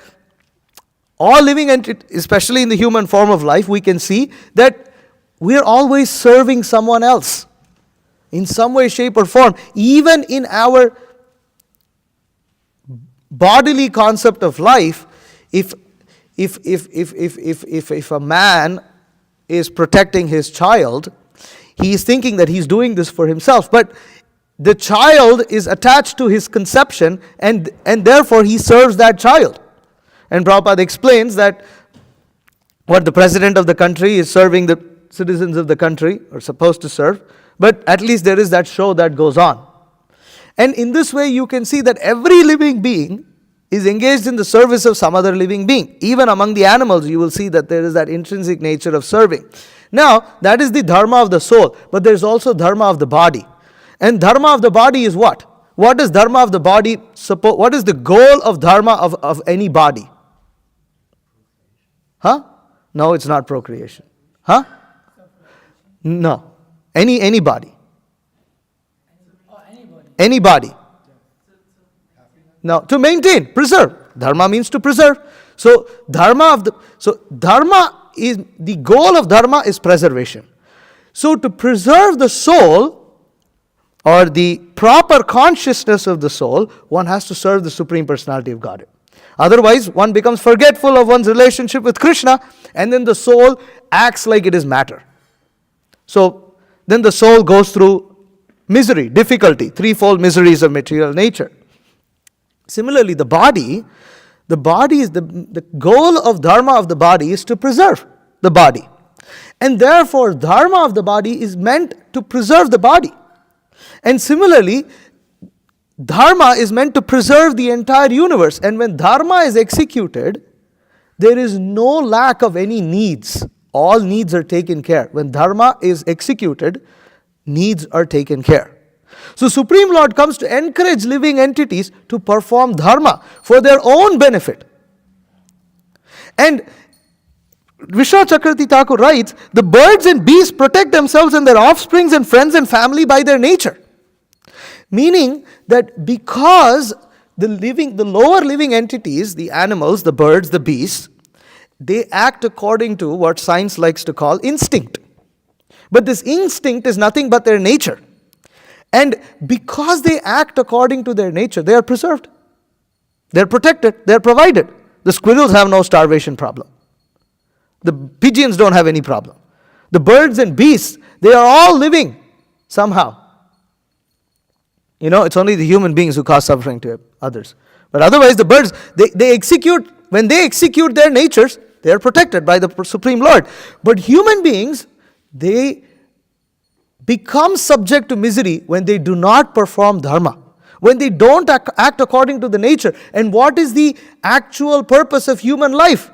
all living entities, especially in the human form of life, we can see that we are always serving someone else in some way, shape, or form. Even in our bodily concept of life, if a man is protecting his child, he is thinking that he's doing this for himself. But the child is attached to his conception, and therefore he serves that child. And Prabhupada explains that what the president of the country is serving the citizens of the country, or supposed to serve, but at least there is that show that goes on. And in this way you can see that every living being is engaged in the service of some other living being. Even among the animals you will see that there is that intrinsic nature of serving. Now, that is the dharma of the soul, but there is also dharma of the body. And dharma of the body is what? What is dharma of the body? What is the goal of dharma of any body? Huh? No, it's not procreation. Huh? No. Any body. Any body. No, to maintain, preserve. Dharma means to preserve. So dharma is the goal of dharma is preservation. So to preserve the soul, or the proper consciousness of the soul, one has to serve the Supreme Personality of Godhead. Otherwise, one becomes forgetful of one's relationship with Krishna, and then the soul acts like it is matter. So then the soul goes through misery, difficulty, threefold miseries of material nature. Similarly, the body is the goal of dharma of the body is to preserve the body. And therefore, dharma of the body is meant to preserve the body. And similarly, dharma is meant to preserve the entire universe. And when dharma is executed, there is no lack of any needs. All needs are taken care. When dharma is executed, needs are taken care. So Supreme Lord comes to encourage living entities to perform dharma for their own benefit. And Vishwanath Chakravarti Thakur writes, the birds and beasts protect themselves and their offsprings and friends and family by their nature. Meaning that because the lower living entities, the animals, the birds, the beasts, they act according to what science likes to call instinct. But this instinct is nothing but their nature. And because they act according to their nature, they are preserved. They are protected. They are provided. The squirrels have no starvation problem. The pigeons don't have any problem. The birds and beasts, they are all living somehow. It's only the human beings who cause suffering to others. But otherwise, the birds, when they execute their natures, they are protected by the Supreme Lord. But human beings, they become subject to misery when they do not perform dharma, when they don't act according to the nature. And what is the actual purpose of human life?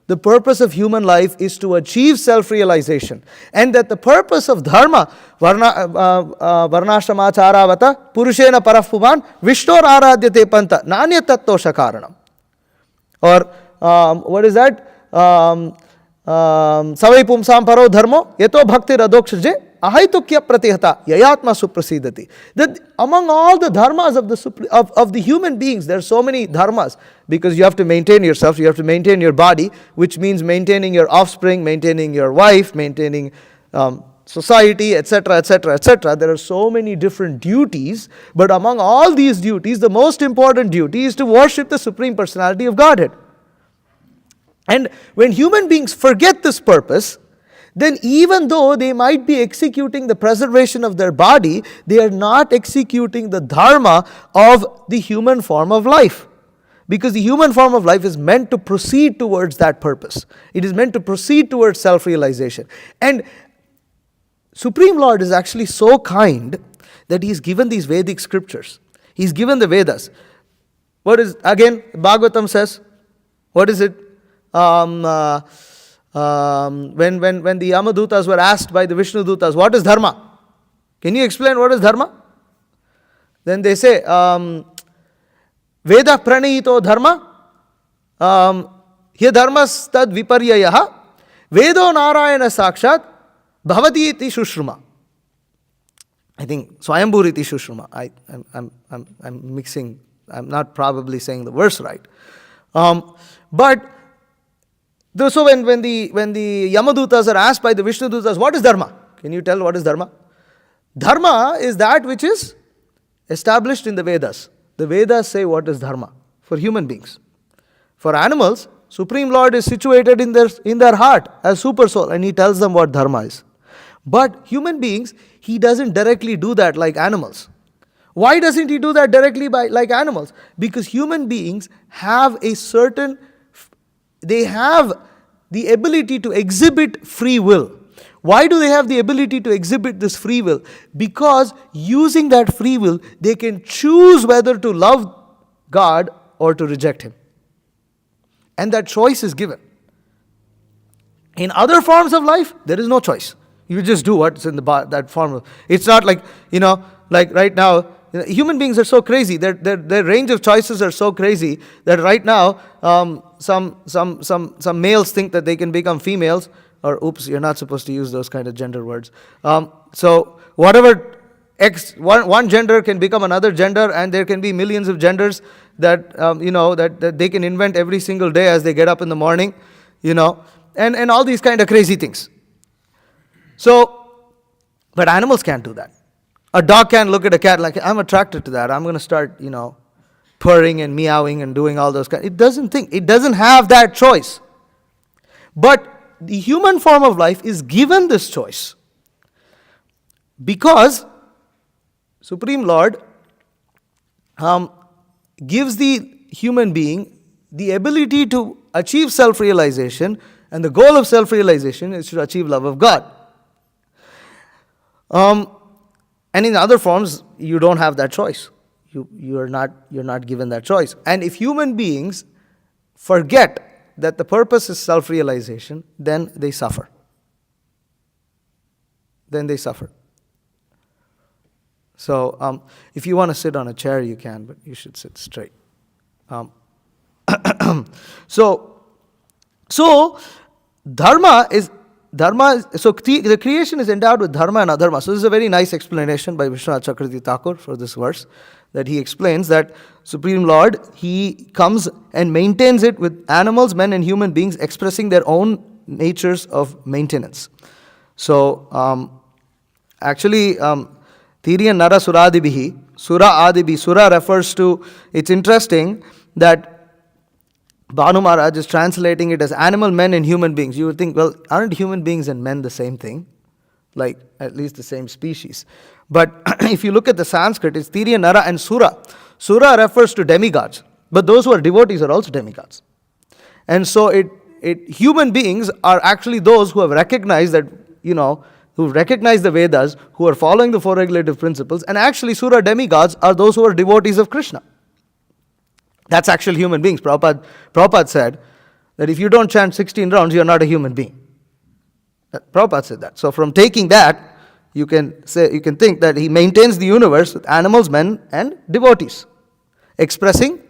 The purpose of human life is to achieve self-realization. And that the purpose of dharma, varnashamacharavata, purushena parafpuman, vishnor aradhyate panta, nanya tattosha karanam. Or what is that? Savai pumsam paro dharmo, yato bhakti radokshje, ahaitukya pratihata, yayatma suprasidati. That among all the dharmas of the human beings, there are so many dharmas, because you have to maintain yourself, you have to maintain your body, which means maintaining your offspring, maintaining your wife, maintaining society, etc., etc., etc. There are so many different duties, but among all these duties, the most important duty is to worship the Supreme Personality of Godhead. And when human beings forget this purpose, then even though they might be executing the preservation of their body, they are not executing the dharma of the human form of life. Because the human form of life is meant to proceed towards that purpose. It is meant to proceed towards self-realization. And Supreme Lord is actually so kind that He's given these Vedic scriptures. He's given the Vedas. What is, again, Bhagavatam says, what is it? When the Yamadutas were asked by the Vishnu Dutas, what is dharma? Can you explain what is dharma? Then they say, Veda pranayito dharma, hi dharmas tad viparyayaha, Vedo narayana sakshat, bhavati iti shushruma. I think Swayambhur iti shushruma. I'm mixing, I'm not probably saying the verse right. But so when the Yamadutas are asked by the Vishnu Dutas, what is dharma? Can you tell what is dharma? Dharma is that which is established in the Vedas. The Vedas say what is dharma for human beings. For animals, Supreme Lord is situated in their heart as super soul, and He tells them what dharma is. But human beings, He doesn't directly do that like animals. Why doesn't He do that directly like animals? Because human beings have they have the ability to exhibit free will. Why do they have the ability to exhibit this free will? Because using that free will, they can choose whether to love God or to reject Him. And that choice is given. In other forms of life, there is no choice. You just do what's in that form. It's not like, like right now, human beings are so crazy. Their range of choices are so crazy that right now, some males think that they can become females. Or oops, you're not supposed to use those kind of gender words. So whatever one gender can become another gender, and there can be millions of genders that that they can invent every single day as they get up in the morning, and all these kind of crazy things. So, but animals can't do that. A dog can't look at a cat like, I'm attracted to that. I'm going to start, purring and meowing and doing all those kind. It doesn't have that choice. But the human form of life is given this choice because Supreme Lord gives the human being the ability to achieve self-realization, and the goal of self-realization is to achieve love of God. And in other forms, you don't have that choice. You're not given that choice. And if human beings forget that the purpose is self-realization, then they suffer. Then they suffer. So if you want to sit on a chair, you can, but you should sit straight. So dharma is, the creation is endowed with dharma and adharma. So this is a very nice explanation by Vishnu Chakravarti Thakur for this verse, that he explains that Supreme Lord, He comes and maintains it with animals, men and human beings expressing their own natures of maintenance. So actually, Tiriyan Nara Suradibihi, Sura Adibi, Sura refers to, it's interesting that Bhanu Maharaj is translating it as animal, men and human beings. You would think, well, aren't human beings and men the same thing? Like, at least the same species. But if you look at the Sanskrit, it's Tiriya, Nara and Sura. Sura refers to demigods. But those who are devotees are also demigods. And so human beings are actually those who have recognized that, who recognize the Vedas, who are following the four regulative principles. And actually, Sura demigods are those who are devotees of Krishna. That's actual human beings. Prabhupada said that if you don't chant 16 rounds, you're not a human being. Prabhupada said that. So from taking that, you can think that he maintains the universe with animals, men, and devotees, expressing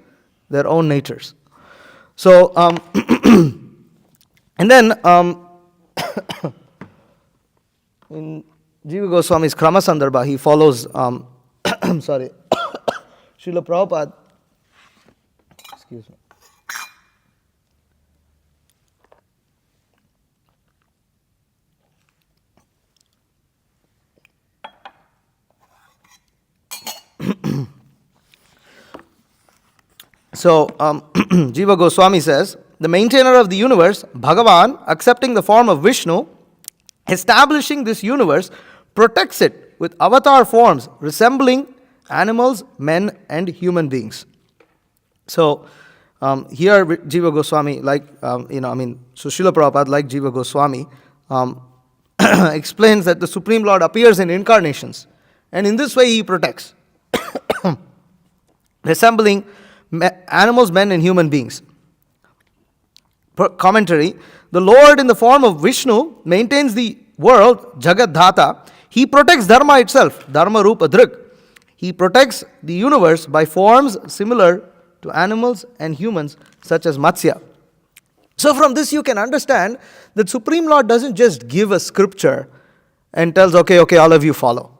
their own natures. So, and then in Jiva Goswami's Krama Sandarbha, he follows, Srila Prabhupada. Excuse me. So, Jiva Goswami says, the maintainer of the universe, Bhagavan, accepting the form of Vishnu, establishing this universe, protects it with avatar forms resembling animals, men, and human beings. So, here Jiva Goswami, so Srila Prabhupada, like Jiva Goswami, explains that the Supreme Lord appears in incarnations, and in this way He protects, resembling animals, men, and human beings. Commentary: the Lord in the form of Vishnu maintains the world, Jagat Dhata. He protects Dharma itself, Dharma Rupa Drik. He protects the universe by forms similar to animals and humans, such as Matsya. So from this you can understand that Supreme Lord doesn't just give a scripture and tells, okay, all of you follow.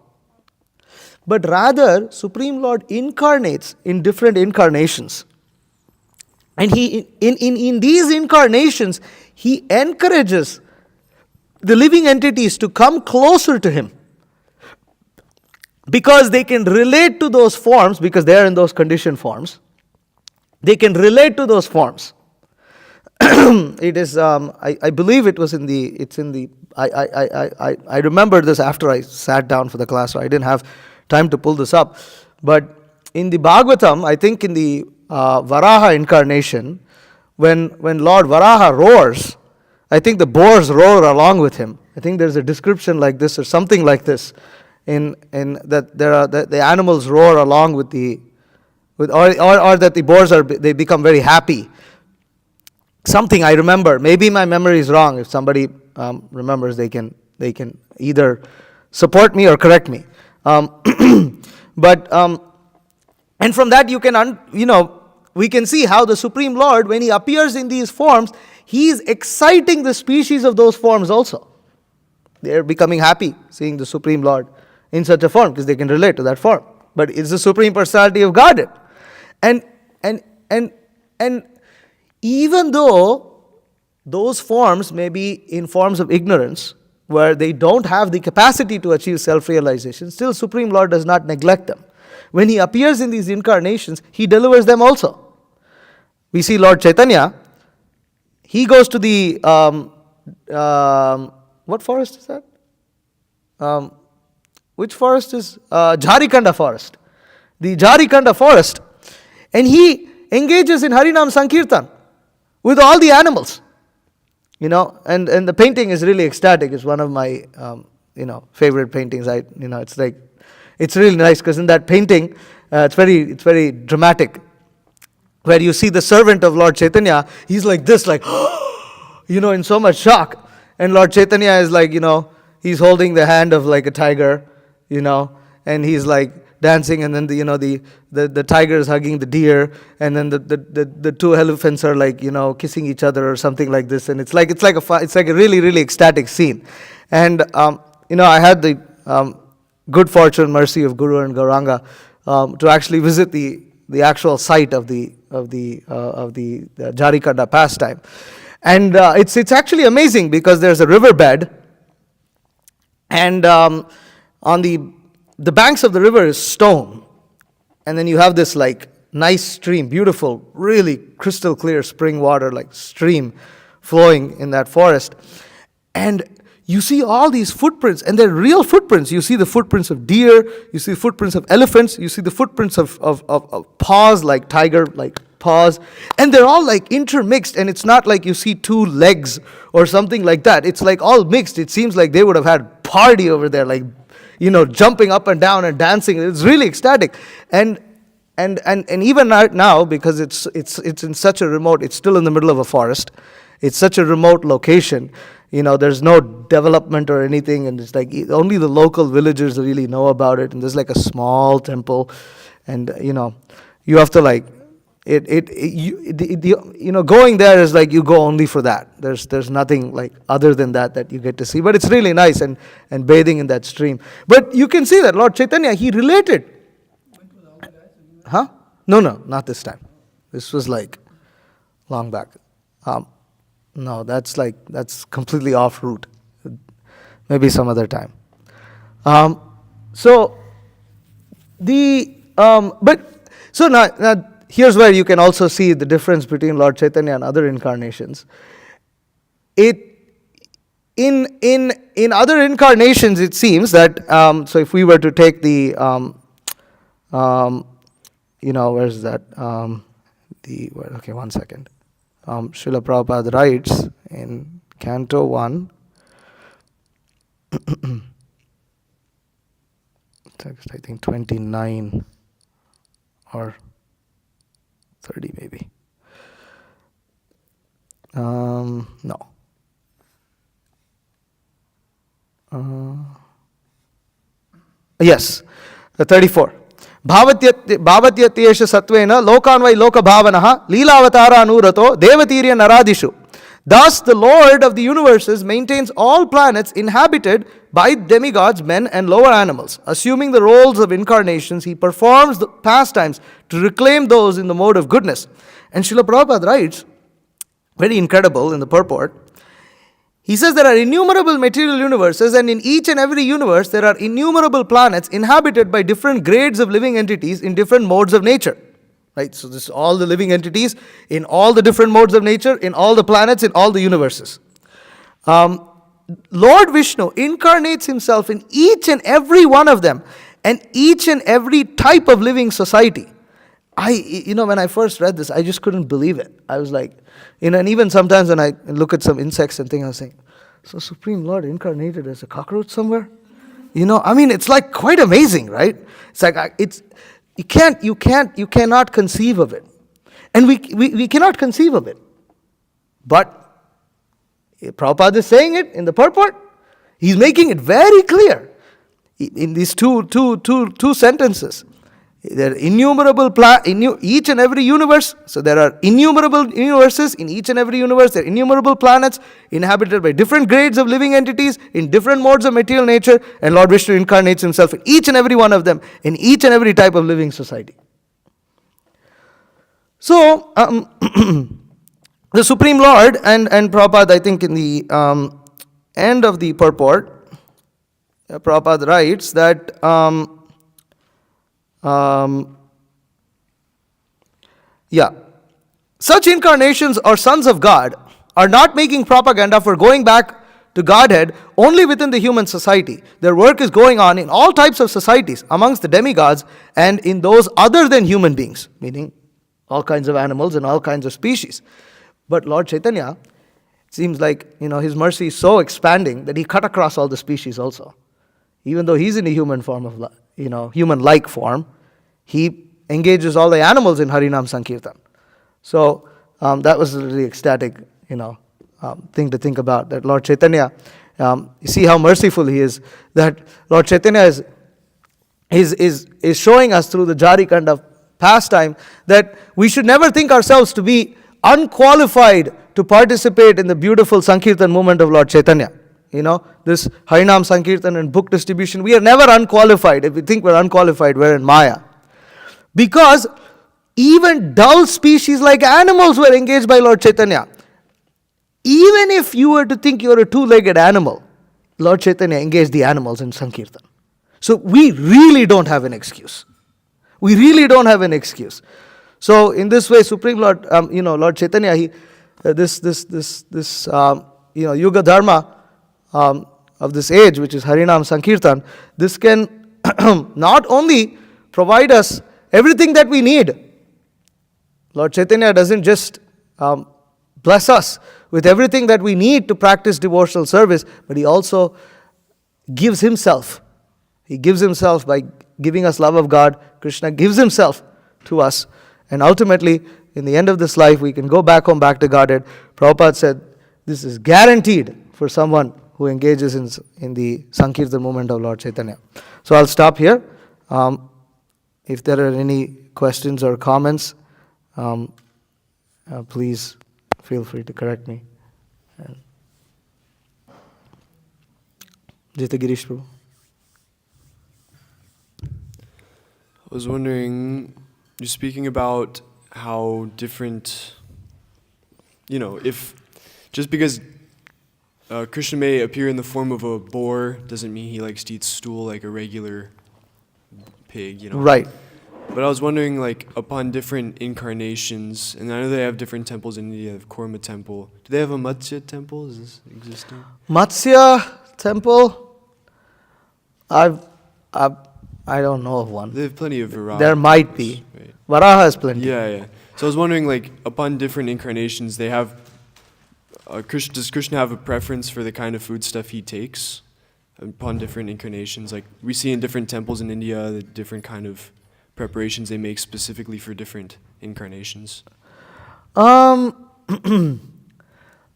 But rather, Supreme Lord incarnates in different incarnations. And He, in these incarnations, He encourages the living entities to come closer to Him, because they can relate to those forms, because they are in those conditioned forms. They can relate to those forms. It is, I believe it was I remembered this after I sat down for the class, so I didn't have time to pull this up. But in the Bhagavatam, I think in the Varaha incarnation, when Lord Varaha roars, I think the boars roar along with him. I think there's a description like this or something like this, in that there are the animals roar along with or that the boars they become very happy. Something I remember. Maybe my memory is wrong. If somebody remembers, they can either support me or correct me. But and from that you can we can see how the Supreme Lord, when He appears in these forms, He is exciting the species of those forms also. They are becoming happy seeing the Supreme Lord in such a form, because they can relate to that form. But it's the Supreme Personality of Godhead. And even though those forms may be in forms of ignorance, where they don't have the capacity to achieve self-realization, still Supreme Lord does not neglect them. When He appears in these incarnations, He delivers them also. We see Lord Chaitanya, He goes to the, what forest is that? Which forest is? Jharikanda forest. The Jharikanda forest. And He engages in Harinam Sankirtan with all the animals. And the painting is really ecstatic. It's one of my, favorite paintings. It's really nice, because in that painting, it's very dramatic. where you see the servant of Lord Chaitanya, he's like this, like, in so much shock. And Lord Chaitanya is like, he's holding the hand of like a tiger, and he's like dancing, and then the tiger is hugging the deer, and then the two elephants are like, kissing each other or something like this, and it's like a really, really ecstatic scene. And I had the good fortune, mercy of Guru and Gauranga to actually visit the actual site of the Jarikanda pastime. And it's actually amazing because there's a riverbed, and on the banks of the river is stone, and then you have this like nice stream, beautiful, really crystal clear spring water, like stream flowing in that forest. And you see all these footprints, and they're real footprints. You see the footprints of deer, you see the footprints of elephants, you see the footprints of paws, like tiger, like paws, and they're all like intermixed, and it's not like you see two legs or something like that. It's like all mixed. It seems like they would have had party over there, like, jumping up and down and dancing. It's really ecstatic. And even now, because it's in such a remote, it's still in the middle of a forest. It's such a remote location. There's no development or anything, and it's like only the local villagers really know about it. And there's like a small temple, and you have to like going there is like you go only for that. There's nothing like other than that you get to see. But it's really nice, and bathing in that stream. But you can see that Lord Chaitanya, he related. Huh? No, not this time. This was like long back. No, that's completely off route. Maybe some other time. So now here's where you can also see the difference between Lord Chaitanya and other incarnations. In other incarnations, it seems that so if we were to take the where's that okay, one second. Srila Prabhupada writes in Canto 1, text I think 29 or 30 maybe. No. Yes, 34. Bhavatyatesha satvena lokanvai lokabhavanaha leelavatara anurato devatirya naradishu. Thus the Lord of the universes maintains all planets inhabited by demigods, men and lower animals. Assuming the roles of incarnations, he performs the pastimes to reclaim those in the mode of goodness. And Srila Prabhupada writes, very incredible in the purport, he says there are innumerable material universes, and in each and every universe there are innumerable planets inhabited by different grades of living entities in different modes of nature. Right? So this is all the living entities in all the different modes of nature, in all the planets, in all the universes. Lord Vishnu incarnates himself in each and every one of them, and each and every type of living society. When I first read this, I just couldn't believe it. I was like, and even sometimes when I look at some insects and things, I was saying, so Supreme Lord incarnated as a cockroach somewhere? It's like quite amazing, right? It's like, you cannot conceive of it. And we cannot conceive of it. But Prabhupada is saying it in the purport. He's making it very clear in these two sentences. There are innumerable in each and every universe. So there are innumerable universes in each and every universe. There are innumerable planets inhabited by different grades of living entities in different modes of material nature. And Lord Vishnu incarnates himself in each and every one of them, in each and every type of living society. So the Supreme Lord and Prabhupada, I think in the end of the purport, Prabhupada writes that such incarnations or sons of God are not making propaganda for going back to Godhead only within the human society. Their work is going on in all types of societies, amongst the demigods and in those other than human beings, meaning all kinds of animals and all kinds of species. But Lord Chaitanya, it seems like, his mercy is so expanding that he cut across all the species also. Even though he's in a human form of, human-like form, he engages all the animals in Harinam Sankirtan. So that was a really ecstatic, thing to think about. That Lord Chaitanya, you see how merciful he is. That Lord Chaitanya is showing us through the Jari kind of pastime that we should never think ourselves to be unqualified to participate in the beautiful Sankirtan movement of Lord Chaitanya. This Harinam Sankirtan and book distribution, we are never unqualified. If we think we're unqualified, we're in Maya. Because even dull species like animals were engaged by Lord Chaitanya. Even if you were to think you're a two-legged animal, Lord Chaitanya engaged the animals in Sankirtan. So we really don't have an excuse. We really don't have an excuse. So in this way, Supreme Lord, Lord Chaitanya, Yuga Dharma of this age, which is Harinam Sankirtan, this can not only provide us everything that we need. Lord Chaitanya doesn't just bless us with everything that we need to practice devotional service, but he also gives himself. He gives himself by giving us love of God. Krishna gives himself to us. And ultimately, in the end of this life, we can go back home, back to Godhead. Prabhupada said, this is guaranteed for someone who engages in the Sankirtan movement of Lord Chaitanya. So I'll stop here. If there are any questions or comments, please feel free to correct me. Jita Girish Prabhu. I was wondering, you're speaking about how different, if just because Krishna may appear in the form of a boar doesn't mean he likes to eat stool like a regular pig, Right. But I was wondering, upon different incarnations, and I know they have different temples in India. They have Kurma temple. Do they have a Matsya temple? Is this existing? Matsya temple? I don't know of one. They have plenty of Varaha. There might be. Right. Varaha has plenty. Yeah. So I was wondering, upon different incarnations, they have. Does Krishna have a preference for the kind of food stuff he takes upon different incarnations? Like we see in different temples in India, the different kind of preparations they make specifically for different incarnations. I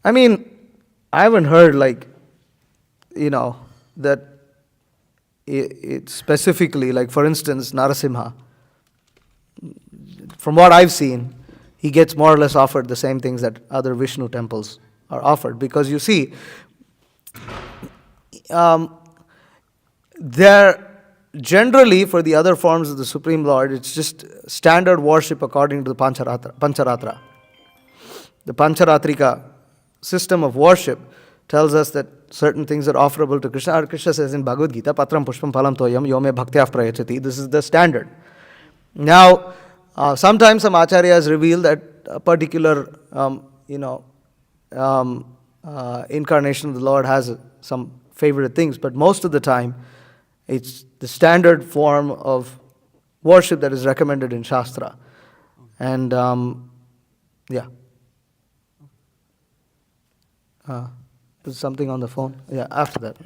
mean, I haven't heard that it specifically, for instance, Narasimha. From what I've seen, he gets more or less offered the same things that other Vishnu temples are offered. Because you see, there generally for the other forms of the Supreme Lord, it's just standard worship according to the Pancharatra. The Pancharatrika system of worship tells us that certain things are offerable to Krishna. Krishna says in Bhagavad Gita, Patram Pushpam Phalam Toyam Yome Bhaktya Prayachati. This is the standard. Now, sometimes some acharyas reveal that a particular, incarnation of the Lord has some favorite things, but most of the time, it's the standard form of worship that is recommended in Shastra. And, yeah. There's something on the phone? Yeah, after that.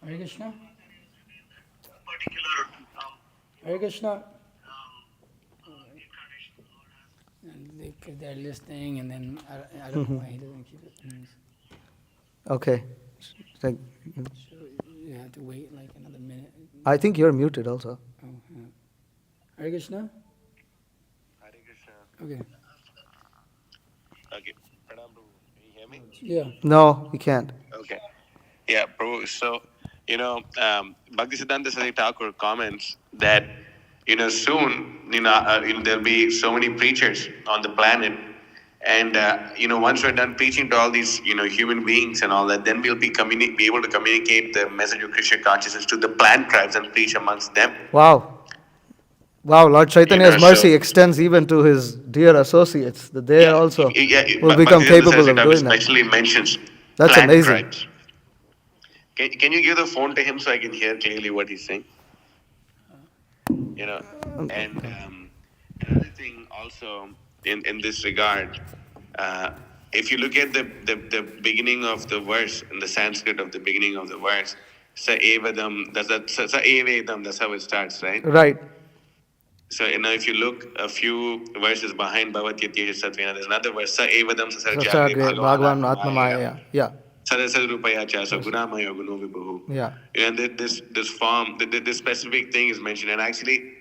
Hare Krishna. Hare Krishna. And they're listening, and then I don't know why he doesn't keep it. Okay. So you have to wait another minute. I think you're muted also. Oh, yeah. Hare Krishna? Hare Krishna. Okay. Okay. Pranam, Prabhu. Can you hear me? Yeah. No, you can't. Okay. Yeah, Prabhu. So, Bhaktisiddhanta Saraswati Thakur comments that, soon, there'll be so many preachers on the planet. And, once we're done preaching to all these, human beings and all that, then we'll be able to communicate the message of Krishna consciousness to the plant tribes and preach amongst them. Wow, Lord Chaitanya's mercy extends even to his dear associates, that they also will become capable of doing that. Especially mentions That's plant amazing. tribes. Can you give the phone to him so I can hear clearly what he's saying? And another thing also in this regard, if you look at the beginning of the verse, in the Sanskrit of the beginning of the verse, Sa evedam, that's how it starts, right? Right. So, if you look a few verses behind Bhavatyatya Satvena, there's another verse, Sa evadam sasarjagre Sasagre bhagavan Bhagavan atmamaya Atmamaya. Yeah. sadasad rupaya cha sa gunamaya guno vibhu. Yeah. And this form, this specific thing is mentioned. And actually,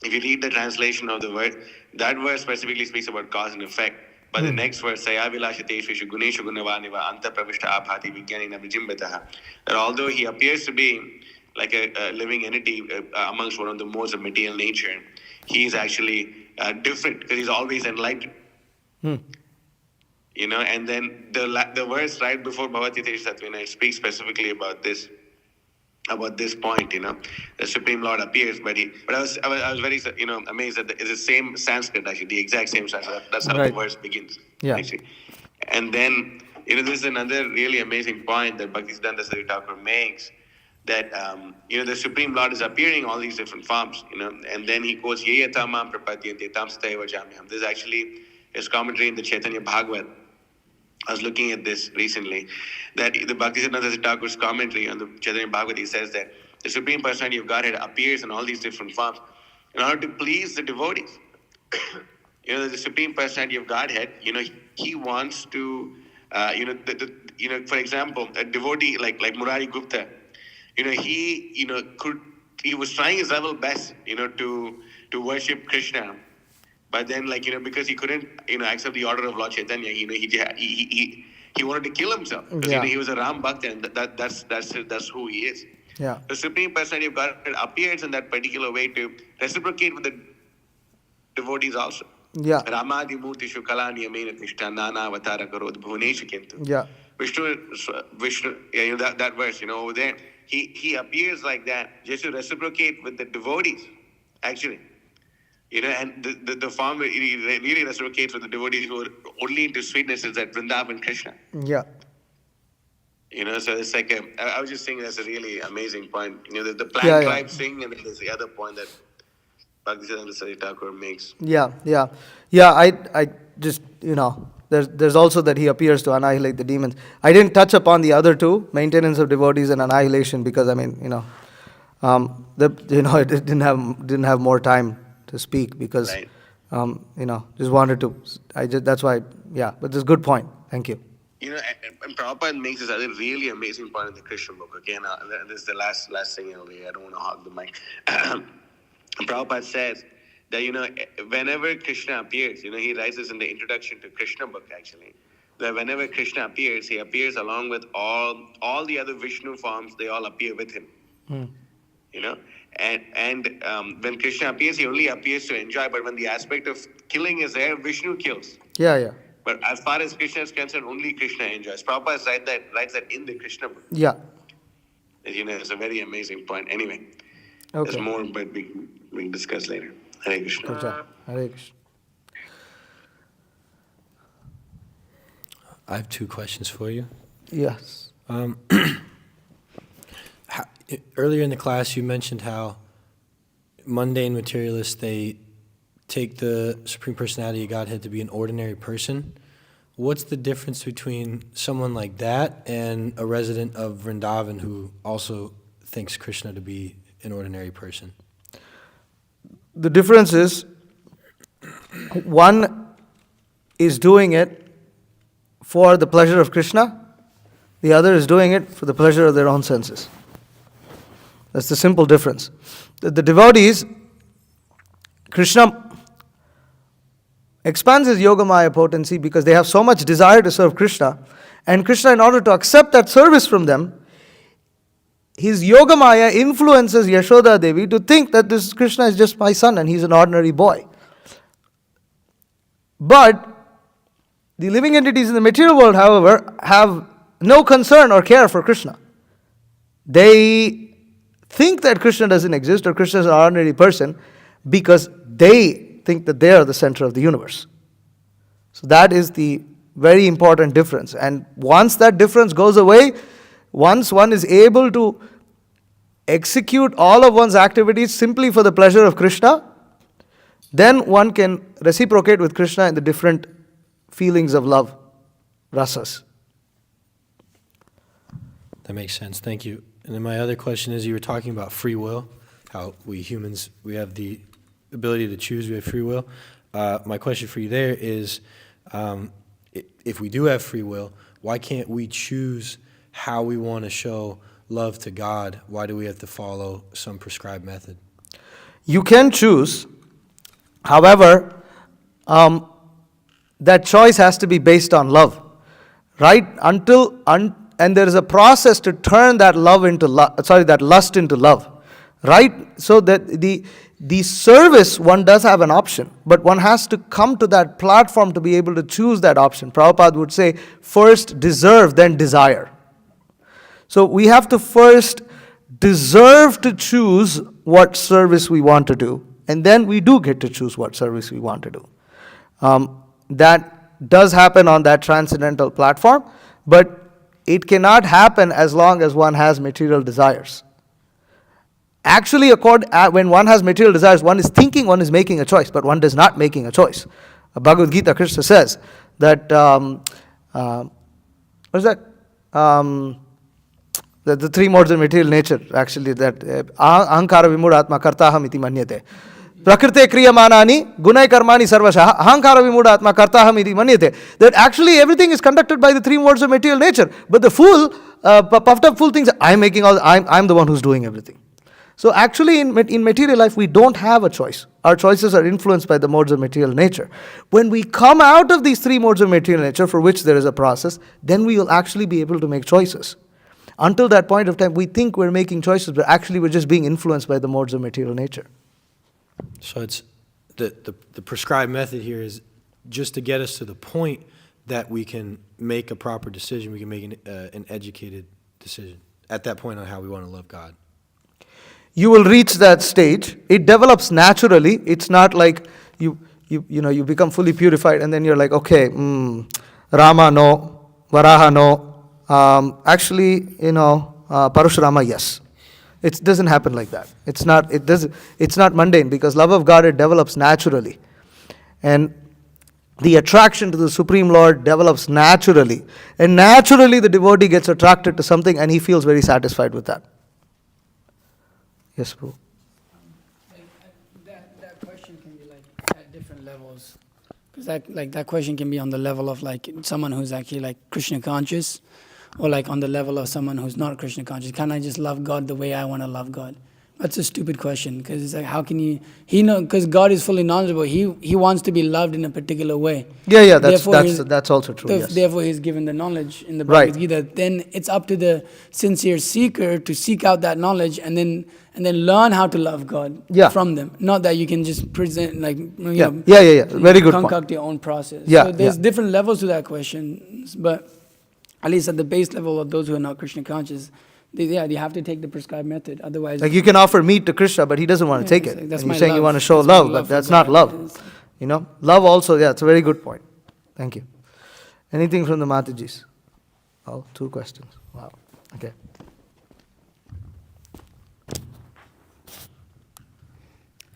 if you read the translation of the word, that verse specifically speaks about cause and effect. But the next verse, Saya Vilashateshu Guneshu Gunavaniva Anta Pravishta Abhati Vijnanina Vijimbataha, that although he appears to be like a living entity amongst one of the modes of material nature, he is actually different because he's always enlightened. And then the verse right before Bhavatitesh Satvena, it speaks specifically about this point, the Supreme Lord appears, but I was very, amazed that it's the same Sanskrit, actually, the exact same Sanskrit. That's how the Right. verse begins, Yeah. actually. And then, this is another really amazing point that Bhaktisiddhanta Saraswati Thakur makes, that, the Supreme Lord is appearing in all these different forms, and then he quotes, Ye yatamam prapadyante tam sataiva jamyam. This is actually his commentary in the Chaitanya Bhagavat. I was looking at this recently, that the Bhaktisiddhanta Thakur's commentary on the Chaitanya Bhagavad, he says that the Supreme Personality of Godhead appears in all these different forms in order to please the devotees. The Supreme Personality of Godhead, he wants to, for example, a devotee like Murari Gupta, he was trying his level best, to worship Krishna. But then, because he couldn't, accept the order of Lord Chaitanya, he wanted to kill himself because Yeah. he was a Ram Bhakta, and that's who he is. Yeah. The Supreme Personality of God appears in that particular way to reciprocate with the devotees also. Yeah. Ramadi Murti Shukalani Amena Tishta Nana Avatara Karod Bhuvanesha Kintu. Yeah. Vishnu, that verse, over there, he appears like that just to reciprocate with the devotees, actually. And the form he really reciprocates with the devotees who are only into sweetness is that Vrindavan Krishna. Yeah. So it's like I was just saying that's a really amazing point. The plant Yeah, yeah. tribe sing, and then there's the other point that Bhaktisiddhanta Saraswati Thakur makes. Yeah. I just, there's also that he appears to annihilate the demons. I didn't touch upon the other two, maintenance of devotees and annihilation, because I didn't have more time to speak, because Right. just wanted to. That's why. Yeah, but this is a good point. Thank you. And Prabhupada makes this other really amazing point in the Krishna book. Again, this is the last thing I'll say. I don't want to hog the mic. Prabhupada says that, whenever Krishna appears, he writes this in the introduction to Krishna book, actually, that whenever Krishna appears, he appears along with all the other Vishnu forms. They all appear with him. And when Krishna appears, he only appears to enjoy. But when the aspect of killing is there, Vishnu kills. Yeah. But as far as Krishna is concerned, only Krishna enjoys. Prabhupada writes that in the Krishna book. Yeah. It's a very amazing point. Anyway, Okay. there's more, but we can discuss later. Hare Krishna. Good job. Hare Krishna. I have two questions for you. Yes. Earlier in the class, you mentioned how mundane materialists, they take the Supreme Personality of Godhead to be an ordinary person. What's the difference between someone like that and a resident of Vrindavan who also thinks Krishna to be an ordinary person? The difference is, one is doing it for the pleasure of Krishna, the other is doing it for the pleasure of their own senses. That's the simple difference. The devotees, Krishna expands his Yogamaya potency because they have so much desire to serve Krishna, and Krishna, in order to accept that service from them, his Yogamaya influences Yashoda Devi to think that this Krishna is just my son and he's an ordinary boy. But the living entities in the material world, however, have no concern or care for Krishna. They think that Krishna doesn't exist or Krishna is an ordinary person because they think that they are the center of the universe. So that is the very important difference. And once that difference goes away, once one is able to execute all of one's activities simply for the pleasure of Krishna, then one can reciprocate with Krishna in the different feelings of love, rasas. That makes sense. Thank you. And then my other question is, you were talking about free will, how we humans, we have the ability to choose, we have free will. My question for you there is, if we do have free will, why can't we choose how we want to show love to God? Why do we have to follow some prescribed method? You can choose, however, that choice has to be based on love, right? And there is a process to turn that that lust into love, right? So that the service, one does have an option, but one has to come to that platform to be able to choose that option. Prabhupada would say, first deserve, then desire. So we have to first deserve to choose what service we want to do, and then we do get to choose what service we want to do. That does happen on that transcendental platform, but it cannot happen as long as one has material desires. Actually, when one has material desires, one is thinking one is making a choice, but one is not making a choice. Bhagavad Gita, Krishna says that, what is that? The three modes of material nature, actually, that ahankara vimudatma kartaham iti manyate. Prakrite kriyamanani gunai karmani sarvashaha ahankara vimudatma kartaham iti manyate. That actually everything is conducted by the three modes of material nature. But the fool, puffed up fool thinks, I'm the one who's doing everything. So actually in material life, we don't have a choice. Our choices are influenced by the modes of material nature. When we come out of these three modes of material nature, for which there is a process, then we will actually be able to make choices. Until that point of time, we think we're making choices, but actually we're just being influenced by the modes of material nature. So it's the prescribed method here is just to get us to the point that we can make a proper decision, we can make an educated decision at that point on how we want to love God. You will reach that stage. It develops naturally. It's not like you become fully purified and then you're like, okay, Rama no, Varaha no. Parashurama yes. It doesn't happen like that. It's not mundane, because love of God, it develops naturally. And the attraction to the Supreme Lord develops naturally. And naturally the devotee gets attracted to something and he feels very satisfied with that. Yes, Prabhu. That question can be like at different levels. Because that question can be on the level of like someone who's actually like Krishna conscious, or like on the level of someone who's not Krishna conscious. Can I just love God the way I want to love God? That's a stupid question, because it's like, how can you? Because God is fully knowledgeable. He wants to be loved in a particular way. Yeah. That's also true. Yes. Therefore, He's given the knowledge in the Bhagavad Gita. Then it's up to the sincere seeker to seek out that knowledge and then learn how to love God from them. Not that you can just present Very good concoct your own process. So there's different levels to that question, but at least at the base level of those who are not Krishna conscious, they have to take the prescribed method. Otherwise, like you can offer meat to Krishna, but he doesn't want to take it. That's and my you're saying love. you want to show That's my love, but love that's for not God. love. Love also, it's a very good point. Thank you. Anything from the Matajis? Oh, 2 questions. Wow. Okay.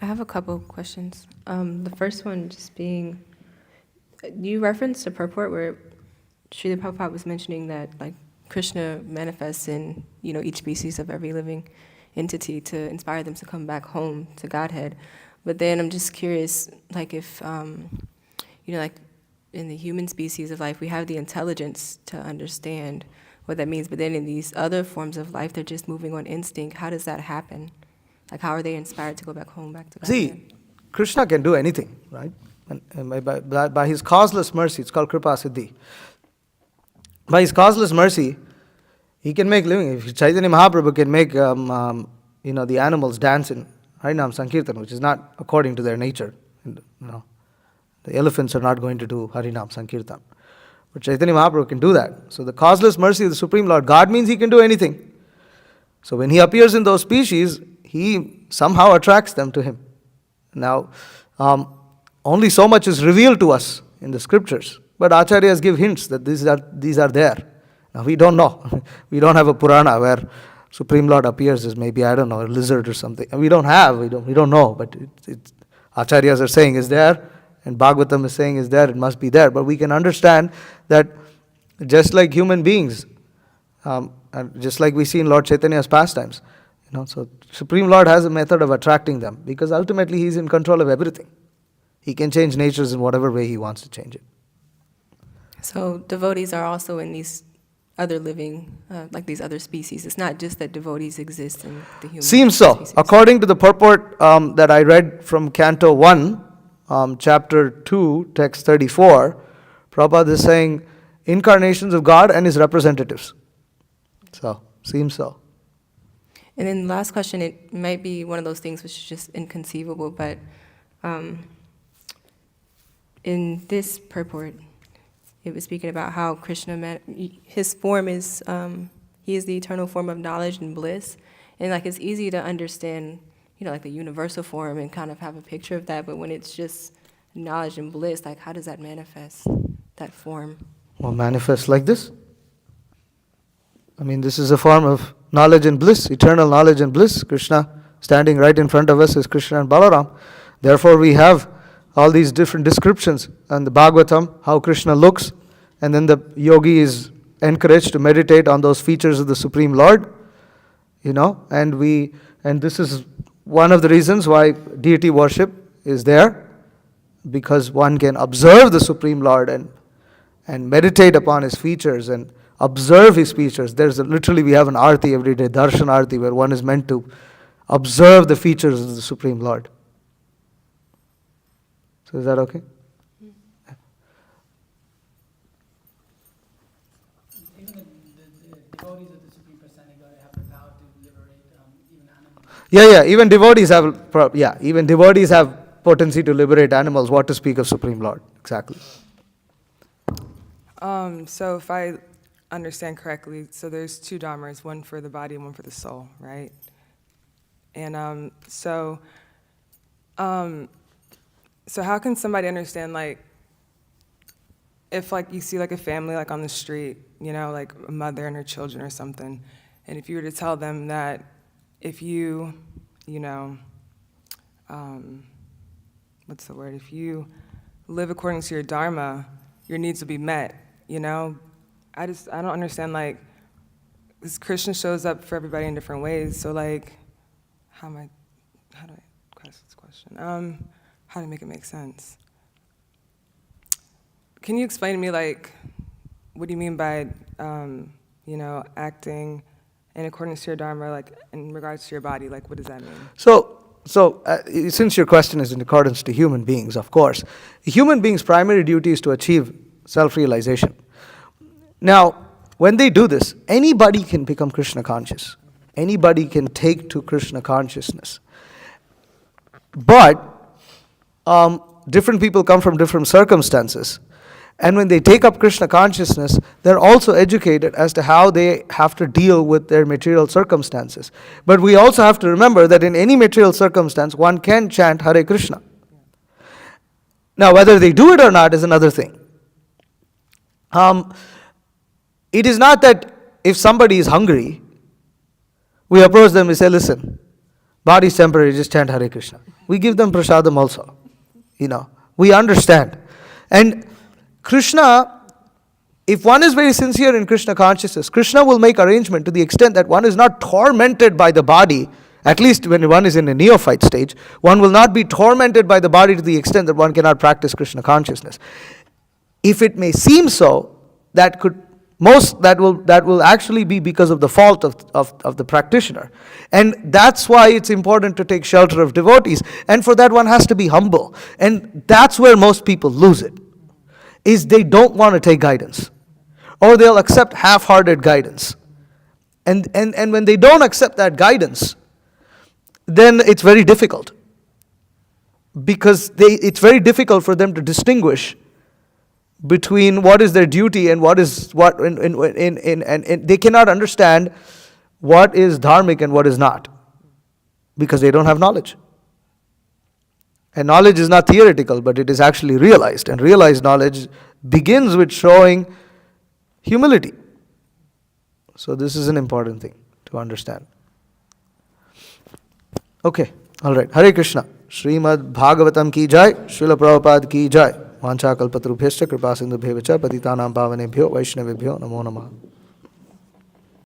I have a couple of questions. The first one just being, you referenced a purport where Srila Prabhupada was mentioning that like Krishna manifests in each species of every living entity to inspire them to come back home to Godhead. But then I'm just curious, like if like in the human species of life, we have the intelligence to understand what that means. But then in these other forms of life, they're just moving on instinct. How does that happen? Like, how are they inspired to go back home, back to Godhead? See, Krishna can do anything, right? And by his causeless mercy, it's called Kripa Siddhi. By his causeless mercy, he can make living. If Chaitanya Mahaprabhu can make the animals dance in Harinam Sankirtan, which is not according to their nature. The elephants are not going to do Harinam Sankirtan. But Chaitanya Mahaprabhu can do that. So the causeless mercy of the Supreme Lord, God means he can do anything. So when he appears in those species, he somehow attracts them to him. Now, only so much is revealed to us in the scriptures. But acharyas give hints that these are there. Now we don't know. We don't have a Purana where Supreme Lord appears as maybe, a lizard or something. We don't know. But acharyas are saying is there, and Bhagavatam is saying is there, it must be there. But we can understand that just like human beings, and just like we see in Lord Chaitanya's pastimes, So Supreme Lord has a method of attracting them because ultimately He's in control of everything. He can change natures in whatever way He wants to change it. So devotees are also in these other living, like these other species. It's not just that devotees exist in the human Seems so. species. According to the purport that I read from Canto 1, Chapter 2, Text 34, Prabhupada is saying incarnations of God and His representatives. So, seems so. And then the last question, it might be one of those things which is just inconceivable, but in this purport, it was speaking about how Krishna, his form is, he is the eternal form of knowledge and bliss. And like it's easy to understand, like the universal form and kind of have a picture of that, but when it's just knowledge and bliss, like how does that manifest, that form? Well, manifest like this. This is a form of knowledge and bliss, eternal knowledge and bliss. Krishna standing right in front of us is Krishna and Balaram. Therefore, we have all these different descriptions and the Bhagavatam, how Krishna looks, and then the yogi is encouraged to meditate on those features of the Supreme Lord, and this is one of the reasons why deity worship is there, because one can observe the Supreme Lord and meditate upon His features and observe His features. Literally we have an arti every day, darshan arti, where one is meant to observe the features of the Supreme Lord. So is that okay? Even the devotees of the Supreme Personality God have the power to liberate even animals. Yeah, even devotees have potency to liberate animals. What to speak of Supreme Lord? Exactly. So if I understand correctly, so there's two dharmas, one for the body and one for the soul, right? And so how can somebody understand, like, if like you see like a family like on the street, like a mother and her children or something, and if you were to tell them that if you, if you live according to your dharma, your needs will be met, I don't understand, like, this Krishna shows up for everybody in different ways, so like, how do I ask this question? How to make it make sense? Can you explain to me, like, what do you mean by, acting in accordance to your dharma, like, in regards to your body? Like, what does that mean? So since your question is in accordance to human beings, of course, a human being's primary duty is to achieve self-realization. Now, when they do this, anybody can become Krishna conscious. Anybody can take to Krishna consciousness. But different people come from different circumstances. And when they take up Krishna consciousness, they're also educated as to how they have to deal with their material circumstances. But we also have to remember that in any material circumstance, one can chant Hare Krishna. Now, whether they do it or not is another thing. It is not that if somebody is hungry, we approach them and say, listen, body is temporary, just chant Hare Krishna. We give them prasadam also. We understand. And Krishna, if one is very sincere in Krishna consciousness, Krishna will make arrangement to the extent that one is not tormented by the body, at least when one is in a neophyte stage, one will not be tormented by the body to the extent that one cannot practice Krishna consciousness. If it may seem so, that will actually be because of the fault of the practitioner. And that's why it's important to take shelter of devotees. And for that one has to be humble. And that's where most people lose it, is they don't want to take guidance. Or they'll accept half-hearted guidance. And when they don't accept that guidance, then it's very difficult. Because it's very difficult for them to distinguish between what is their duty and what is what, and they cannot understand what is dharmic and what is not, because they don't have knowledge. And knowledge is not theoretical, but it is actually realized, and realized knowledge begins with showing humility. So this is an important thing to understand. Okay, all right. Hare Krishna. Srimad Bhagavatam ki jai, Srila Prabhupada ki jai. वाञ्छाकल्पतरुभ्यश्च कृपासिन्धुभ्यश्च पतितानां पावनेभ्यो वैष्णवेभ्यो नमो नमः.